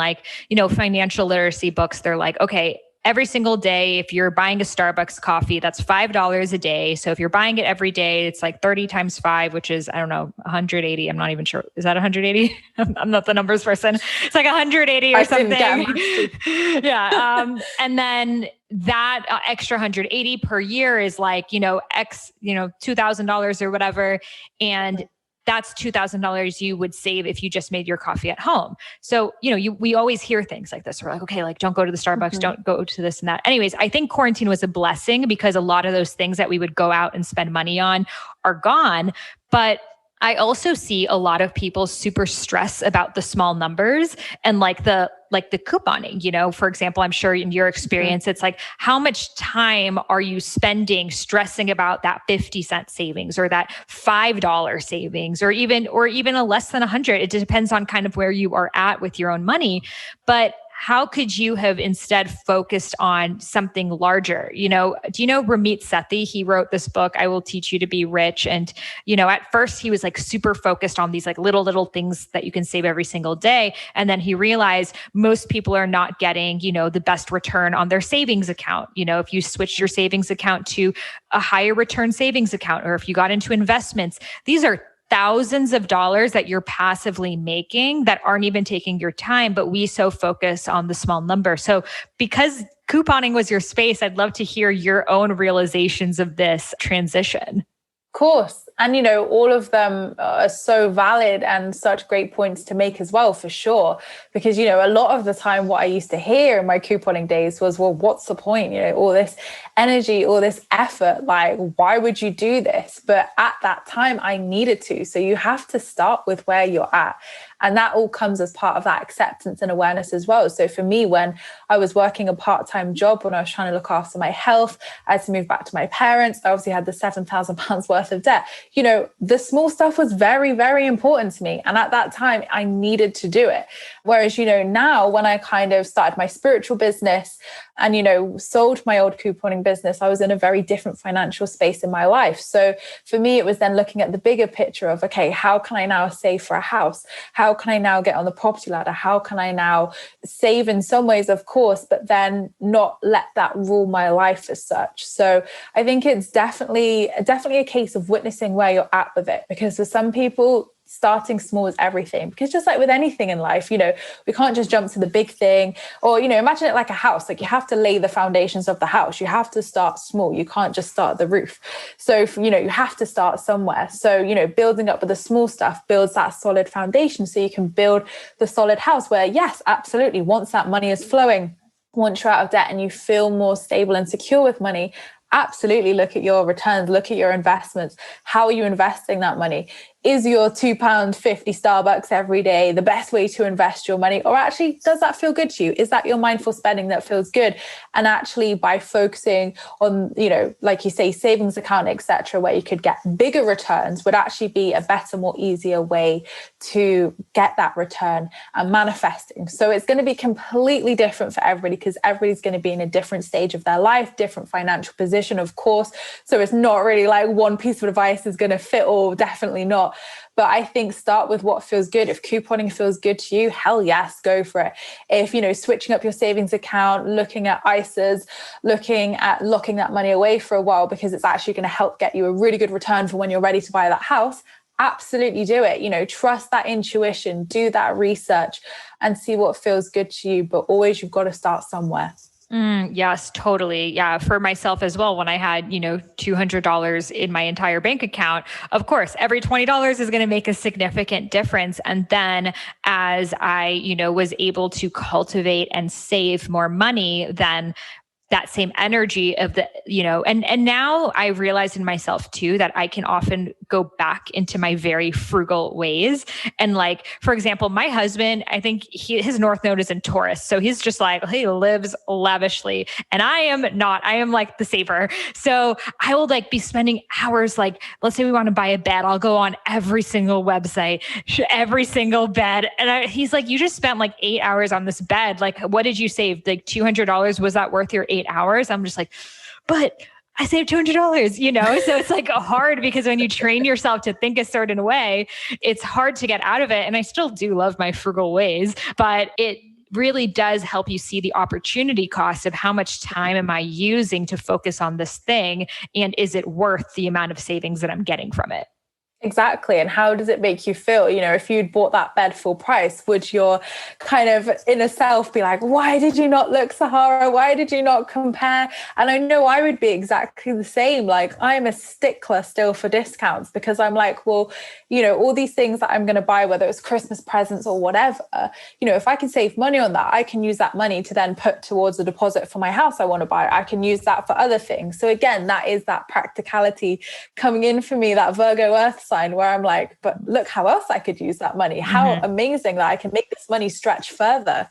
financial literacy books, they're like, okay, every single day, if you're buying a Starbucks coffee, that's $5 a day. So if you're buying it every day, it's like 30 times 5, which is, 180. I'm not even sure. Is that 180? I'm not the numbers person. It's like 180 or something. Yeah. And then that extra 180 per year is like, $2,000 or whatever. And that's $2,000 you would save if you just made your coffee at home. So, we always hear things like this. We're like, okay, don't go to the Starbucks, don't go to this and that. Anyways, I think quarantine was a blessing because a lot of those things that we would go out and spend money on are gone. But I also see a lot of people super stress about the small numbers and the couponing, for example. I'm sure in your experience, it's like, how much time are you spending stressing about that 50-cent savings or that $5 savings or even a less than 100? It depends on kind of where you are at with your own money. But how could you have instead focused on something larger? Do you know Ramit Sethi? He wrote this book, I Will Teach You to Be Rich. And, at first he was super focused on these little things that you can save every single day. And then he realized most people are not getting, the best return on their savings account. If you switched your savings account to a higher return savings account, or if you got into investments, these are thousands of dollars that you're passively making that aren't even taking your time, but we so focus on the small number. So because couponing was your space, I'd love to hear your own realizations of this transition. Of course. And, all of them are so valid and such great points to make as well, for sure. Because, a lot of the time what I used to hear in my couponing days was, well, what's the point? All this energy, all this effort, like, why would you do this? But at that time I needed to. So you have to start with where you're at. And that all comes as part of that acceptance and awareness as well. So for me, when I was working a part-time job, when I was trying to look after my health, I had to move back to my parents. I obviously had the £7,000 worth of debt. The small stuff was very, very important to me. And at that time, I needed to do it. Whereas, now when I kind of started my spiritual business and, sold my old couponing business, I was in a very different financial space in my life. So for me, it was then looking at the bigger picture of, okay, how can I now save for a house? How can I now get on the property ladder? How can I now save in some ways, of course, but then not let that rule my life as such? So I think it's definitely a case of witnessing where you're at with it, because for some people, starting small is everything. Because just like with anything in life, we can't just jump to the big thing. Or, imagine it like a house. Like, you have to lay the foundations of the house. You have to start small. You can't just start the roof. So, you have to start somewhere. So, building up with the small stuff builds that solid foundation so you can build the solid house where, yes, absolutely, once that money is flowing, once you're out of debt and you feel more stable and secure with money, absolutely look at your returns, look at your investments. How are you investing that money? Is your £2.50 Starbucks every day the best way to invest your money? Or actually, does that feel good to you? Is that your mindful spending that feels good? And actually, by focusing on, like you say, savings account, etc., where you could get bigger returns, would actually be a better, more easier way to get that return and manifesting. So it's going to be completely different for everybody, because everybody's going to be in a different stage of their life, different financial position, of course. So it's not really like one piece of advice is going to fit all, definitely not. But I think start with what feels good. If couponing feels good to you, hell yes, go for it. If, switching up your savings account, looking at ISAs, looking at locking that money away for a while, because it's actually going to help get you a really good return for when you're ready to buy that house, absolutely do it. Trust that intuition, do that research and see what feels good to you. But always, you've got to start somewhere. Yes, totally. Yeah. For myself as well, when I had, $200 in my entire bank account, of course, every $20 is going to make a significant difference. And then as I, was able to cultivate and save more money, then that same energy of the, and now I realize in myself too, that I can often go back into my very frugal ways. And like, for example, my husband, I think his North Node is in Taurus. So he's just like, he lives lavishly. And I am not, I am like the saver. So I will like be spending hours, like, let's say we want to buy a bed. I'll go on every single website, every single bed. And he's like, you just spent like 8 hours on this bed. Like, what did you save? Like $200. Was that worth your 8 hours? I'm just like, but I saved $200, so it's like hard, because when you train yourself to think a certain way, it's hard to get out of it. And I still do love my frugal ways, but it really does help you see the opportunity cost of how much time am I using to focus on this thing? And is it worth the amount of savings that I'm getting from it? Exactly. And how does it make you feel? If you'd bought that bed full price, would your kind of inner self be like, why did you not look, Sahara? Why did you not compare? And I know I would be exactly the same. Like, I'm a stickler still for discounts, because I'm like, well, all these things that I'm going to buy, whether it's Christmas presents or whatever, if I can save money on that, I can use that money to then put towards a deposit for my house I want to buy. I can use that for other things. So again, that is that practicality coming in for me, that Virgo Earth sign, where I'm like, but look how else I could use that money. How amazing that I can make this money stretch further.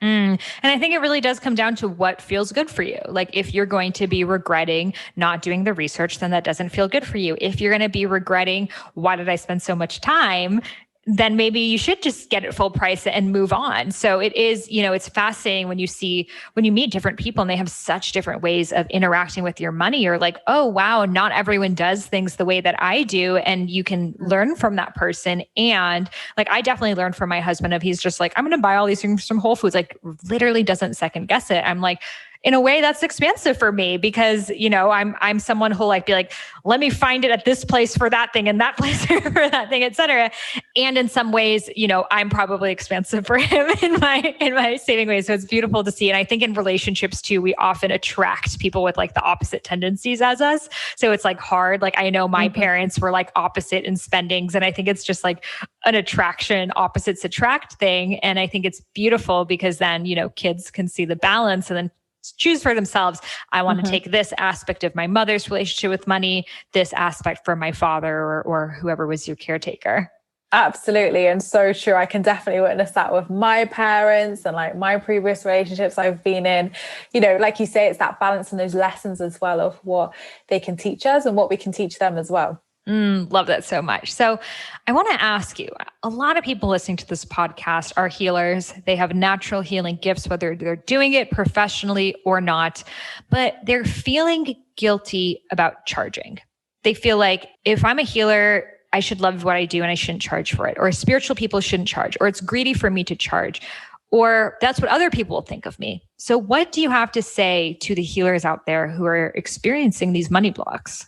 And I think it really does come down to what feels good for you. Like, if you're going to be regretting not doing the research, then that doesn't feel good for you. If you're going to be regretting, why did I spend so much time? Then maybe you should just get it full price and move on. So it is, it's fascinating when you meet different people and they have such different ways of interacting with your money. You're like, oh, wow, not everyone does things the way that I do. And you can learn from that person. And like, I definitely learned from my husband he's just like, I'm going to buy all these things from Whole Foods, like literally doesn't second guess it. I'm like, in a way that's expensive for me because, I'm someone who'll be like, let me find it at this place for that thing and that place for that thing, et cetera. And in some ways, I'm probably expensive for him in my saving ways. So it's beautiful to see. And I think in relationships too, we often attract people with the opposite tendencies as us. So it's hard. I know my parents were opposite in spendings. And I think it's just an attraction, opposites attract thing. And I think it's beautiful because then, kids can see the balance and then choose for themselves. I want to take this aspect of my mother's relationship with money, this aspect for my father or whoever was your caretaker. Absolutely. And so true. I can definitely witness that with my parents and my previous relationships I've been in. Like you say, it's that balance and those lessons as well of what they can teach us and what we can teach them as well. Love that so much. So I want to ask you, a lot of people listening to this podcast are healers. They have natural healing gifts, whether they're doing it professionally or not, but they're feeling guilty about charging. They feel like if I'm a healer, I should love what I do and I shouldn't charge for it, or spiritual people shouldn't charge, or it's greedy for me to charge, or that's what other people will think of me. So what do you have to say to the healers out there who are experiencing these money blocks?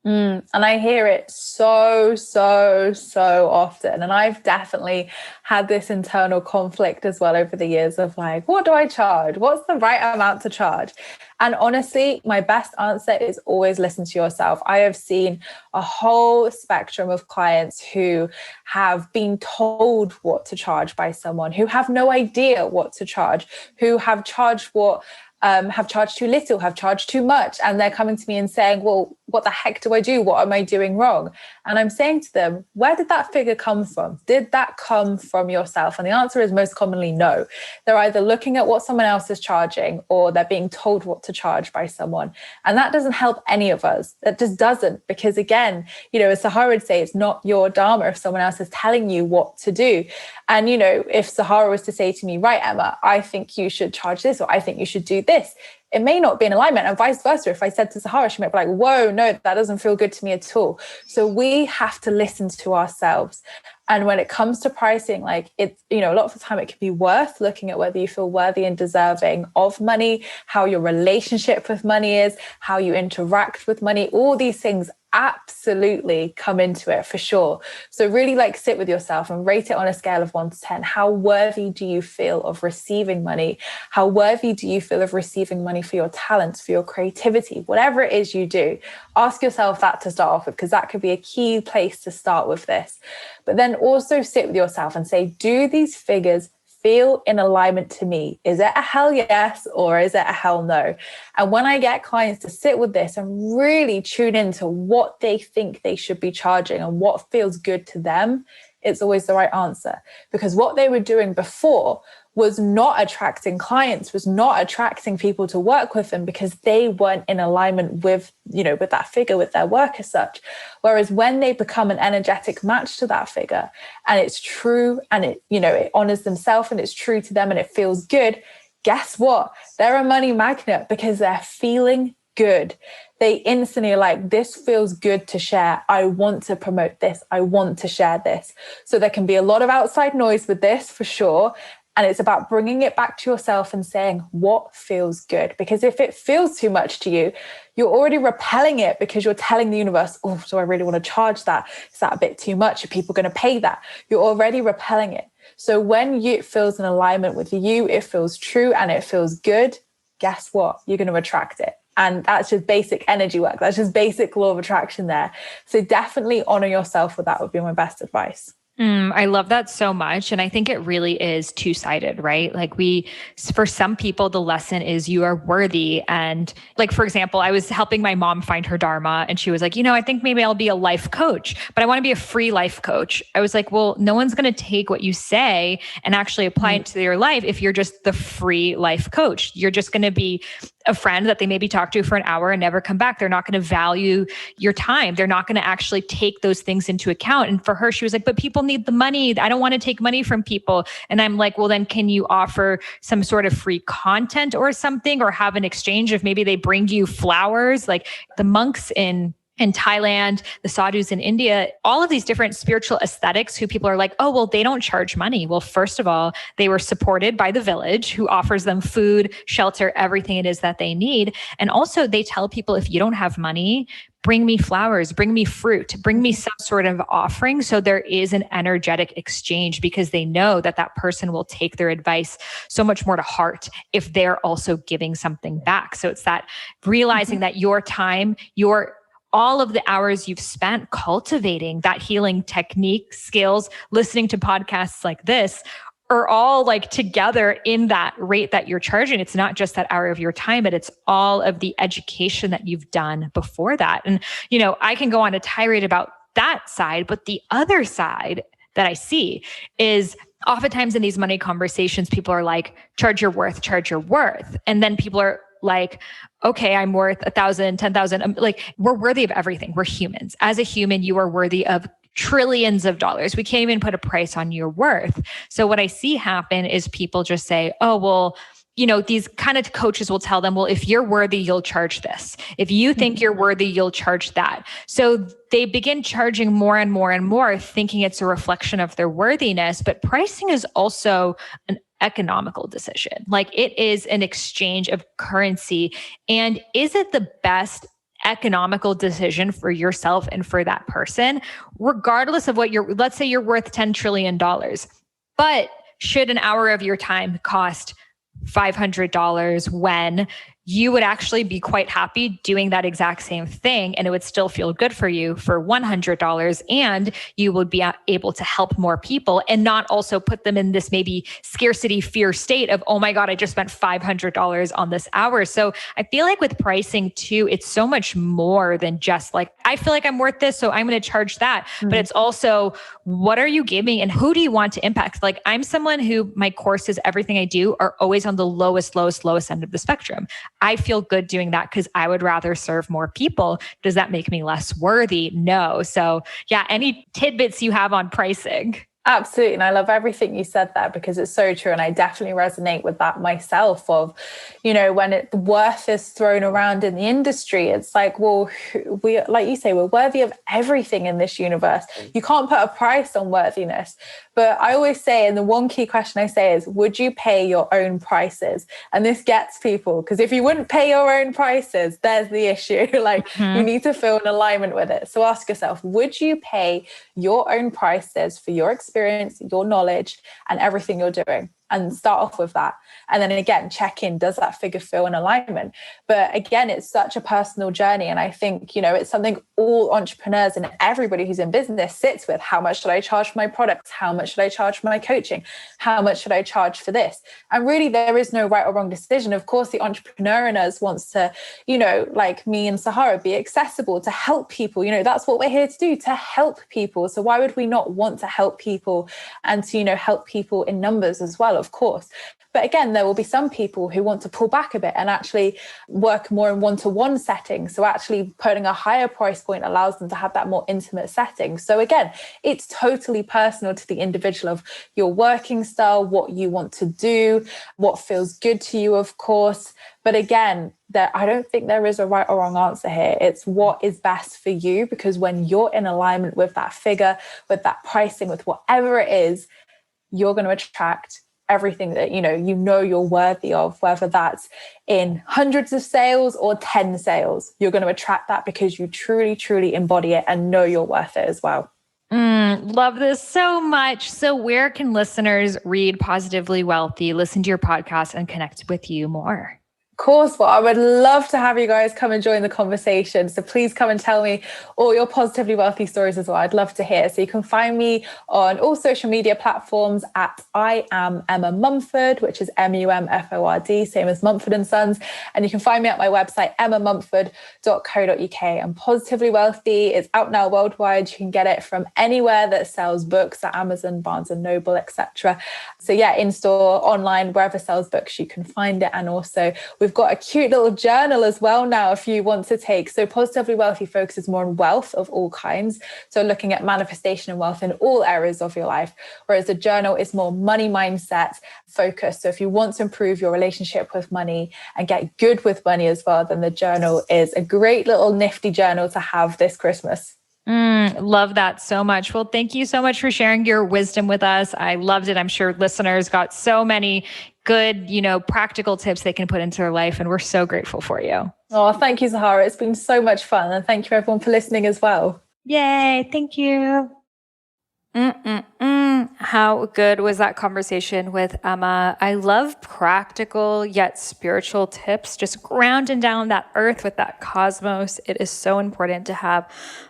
And I hear it so often. And I've definitely had this internal conflict as well over the years of what do I charge? What's the right amount to charge? And honestly, my best answer is always listen to yourself. I have seen a whole spectrum of clients who have been told what to charge by someone, who have no idea what to charge, who have charged have charged too little, have charged too much. And they're coming to me and saying, well, what the heck do I do? What am I doing wrong? And I'm saying to them, where did that figure come from? Did that come from yourself? And the answer is most commonly no. They're either looking at what someone else is charging or they're being told what to charge by someone. And that doesn't help any of us. That just doesn't, because again, as Sahara would say, it's not your dharma if someone else is telling you what to do. And, if Sahara was to say to me, right, Emma, I think you should charge this, or I think you should do this, it may not be in alignment, and vice versa. If I said to Sahara, she might be like, whoa, no, that doesn't feel good to me at all. So we have to listen to ourselves. And when it comes to pricing, it's, a lot of the time it can be worth looking at whether you feel worthy and deserving of money, how your relationship with money is, how you interact with money. All these things absolutely come into it for sure. So really sit with yourself and rate it on a scale of 1 to 10. How worthy do you feel of receiving money? How worthy do you feel of receiving money for your talents, for your creativity, whatever it is you do? Ask yourself that to start off with, because that could be a key place to start with this. But then also sit with yourself and say, do these figures feel in alignment to me? Is it a hell yes or is it a hell no? And when I get clients to sit with this and really tune into what they think they should be charging and what feels good to them, it's always the right answer. Because what they were doing before was not attracting clients, was not attracting people to work with them, because they weren't in alignment with, with that figure, with their work as such. Whereas when they become an energetic match to that figure and it's true and it honors themselves and it's true to them and it feels good, guess what? They're a money magnet because they're feeling good. They instantly are like, this feels good to share. I want to promote this. I want to share this. So there can be a lot of outside noise with this for sure. And it's about bringing it back to yourself and saying, what feels good? Because if it feels too much to you, you're already repelling it because you're telling the universe, oh, do I really want to charge that? Is that a bit too much? Are people going to pay that? You're already repelling it. So when it feels in alignment with you, it feels true and it feels good, guess what? You're going to attract it. And that's just basic energy work. That's just basic law of attraction there. So definitely honor yourself with that would be my best advice. I love that so much. And I think it really is two-sided, right? For some people, the lesson is you are worthy. And for example, I was helping my mom find her dharma and she was like, I think maybe I'll be a life coach, but I want to be a free life coach. I was like, well, no one's going to take what you say and actually apply it to your life if you're just the free life coach. You're just going to be a friend that they maybe talk to for an hour and never come back. They're not going to value your time. They're not going to actually take those things into account. And for her, she was like, but people need the money. I don't want to take money from people. And I'm like, well, then can you offer some sort of free content or something, or have an exchange if maybe they bring you flowers? Like the monks in in Thailand, the sadhus in India, all of these different spiritual aesthetics who people are like, oh, well, they don't charge money. Well, first of all, they were supported by the village who offers them food, shelter, everything it is that they need. And also they tell people, if you don't have money, bring me flowers, bring me fruit, bring me some sort of offering. So there is an energetic exchange because they know that that person will take their advice so much more to heart if they're also giving something back. So it's that realizing that your time, all of the hours you've spent cultivating that healing technique, skills, listening to podcasts like this are all like together in that rate that you're charging. It's not just that hour of your time, but it's all of the education that you've done before that. And, I can go on a tirade about that side, but the other side that I see is oftentimes in these money conversations, people are like, charge your worth, charge your worth. And then people are like, okay, I'm worth 1,000, 10,000. Like, we're worthy of everything. We're humans. As a human, you are worthy of trillions of dollars. We can't even put a price on your worth. So what I see happen is people just say, oh, well, these kind of coaches will tell them, well, if you're worthy, you'll charge this. If you think you're worthy, you'll charge that. So they begin charging more and more and more, thinking it's a reflection of their worthiness. But pricing is also an economical decision. Like, it is an exchange of currency. And is it the best economical decision for yourself and for that person, regardless of what let's say you're worth $10 trillion, but should an hour of your time cost $500 when you would actually be quite happy doing that exact same thing, and it would still feel good for you for $100, and you would be able to help more people and not also put them in this maybe scarcity fear state of, oh my God, I just spent $500 on this hour. So I feel like with pricing too, it's so much more than just like, I feel like I'm worth this, so I'm going to charge that. But it's also, what are you giving and who do you want to impact? Like, I'm someone who my courses, everything I do are always on the lowest end of the spectrum. I feel good doing that because I would rather serve more people. Does that make me less worthy? No. So yeah, any tidbits you have on pricing? Absolutely. And I love everything you said there because it's so true. And I definitely resonate with that myself of, when worth is thrown around in the industry, it's like, well, like you say, we're worthy of everything in this universe. You can't put a price on worthiness. But I always say, and the one key question I say is, would you pay your own prices? And this gets people, because if you wouldn't pay your own prices, there's the issue. You need to feel in alignment with it. So ask yourself, would you pay your own prices for your experience, your knowledge, and everything you're doing? And start off with that. And then again, check in, does that figure feel in alignment? But again, it's such a personal journey. And I think, it's something all entrepreneurs and everybody who's in business sits with. How much should I charge for my products? How much should I charge for my coaching? How much should I charge for this? And really, there is no right or wrong decision. Of course, the entrepreneur in us wants to, like me and Sahara, be accessible to help people. That's what we're here to do, to help people. So why would we not want to help people and to, help people in numbers as well? Of course. But again, there will be some people who want to pull back a bit and actually work more in one-to-one settings. So actually putting a higher price point allows them to have that more intimate setting. So again, it's totally personal to the individual of your working style, what you want to do, what feels good to you, of course. But again, I don't think there is a right or wrong answer here. It's what is best for you, because when you're in alignment with that figure, with that pricing, with whatever it is, you're going to attract everything that you're worthy of, whether that's in hundreds of sales or 10 sales. You're going to attract that because you truly embody it and know you're worth it as well. Love this so much. So where can listeners read Positively Wealthy, listen to your podcast, and connect with you more? Of course. Well, I would love to have you guys come and join the conversation. So please come and tell me all your positively wealthy stories as well. I'd love to hear. So you can find me on all social media platforms at I am Emma Mumford, which is MUMFORD, same as Mumford and Sons. And you can find me at my website, emmamumford.co.uk. And Positively Wealthy is out now worldwide. You can get it from anywhere that sells books, at Amazon, Barnes and Noble, etc. So yeah, in store, online, wherever sells books, you can find it. And also we've We've got a cute little journal as well now if you want to take. So Positively Wealthy focuses more on wealth of all kinds. So looking at manifestation and wealth in all areas of your life, whereas the journal is more money mindset focused. So if you want to improve your relationship with money and get good with money as well, then the journal is a great little nifty journal to have this Christmas. Love that so much. Well, thank you so much for sharing your wisdom with us. I loved it. I'm sure listeners got so many good, practical tips they can put into their life. And we're so grateful for you. Oh, thank you, Sahara. It's been so much fun. And thank you everyone for listening as well. Yay. Thank you. How good was that conversation with Emma? I love practical yet spiritual tips, just grounding down that earth with that cosmos. It is so important to have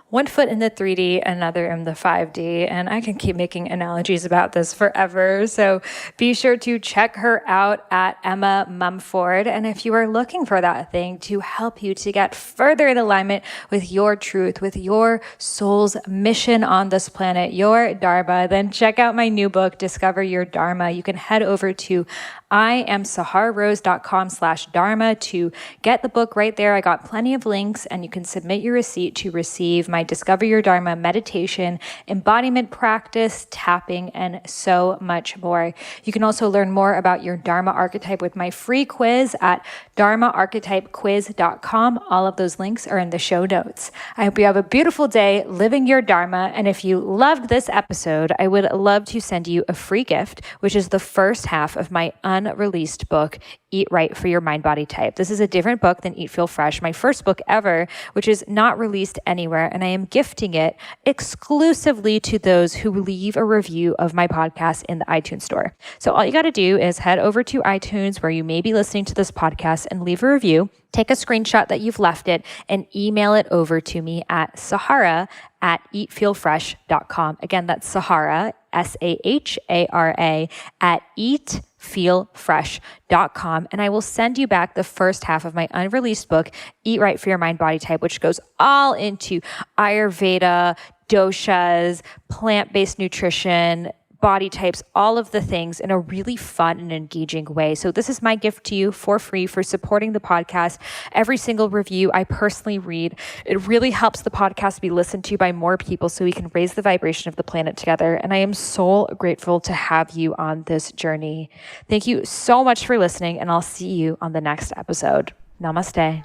one foot in the 3D, another in the 5D. And I can keep making analogies about this forever. So be sure to check her out at Emma Mumford. And if you are looking for that thing to help you to get further in alignment with your truth, with your soul's mission on this planet, your Dharma, then check out my new book, Discover Your Dharma. You can head over to IamSaharaRose.com/Dharma to get the book right there. I got plenty of links, and you can submit your receipt to receive my Discover Your Dharma meditation, embodiment practice, tapping, and so much more. You can also learn more about your Dharma archetype with my free quiz at dharmaarchetypequiz.com. All of those links are in the show notes. I hope you have a beautiful day living your Dharma. And if you loved this episode, I would love to send you a free gift, which is the first half of my unreleased book, Eat Right for Your Mind Body Type. This is a different book than Eat Feel Fresh, my first book ever, which is not released anywhere. And I am gifting it exclusively to those who leave a review of my podcast in the iTunes store. So all you got to do is head over to iTunes where you may be listening to this podcast and leave a review. Take a screenshot that you've left it and email it over to me at Sahara@eatfeelfresh.com. Again, that's Sahara, Sahara @eatfeelfresh.com. And I will send you back the first half of my unreleased book, Eat Right for Your Mind Body Type, which goes all into Ayurveda, doshas, plant-based nutrition, body types, all of the things in a really fun and engaging way. So this is my gift to you for free for supporting the podcast. Every single review I personally read. It really helps the podcast be listened to by more people so we can raise the vibration of the planet together. And I am so grateful to have you on this journey. Thank you so much for listening, and I'll see you on the next episode. Namaste.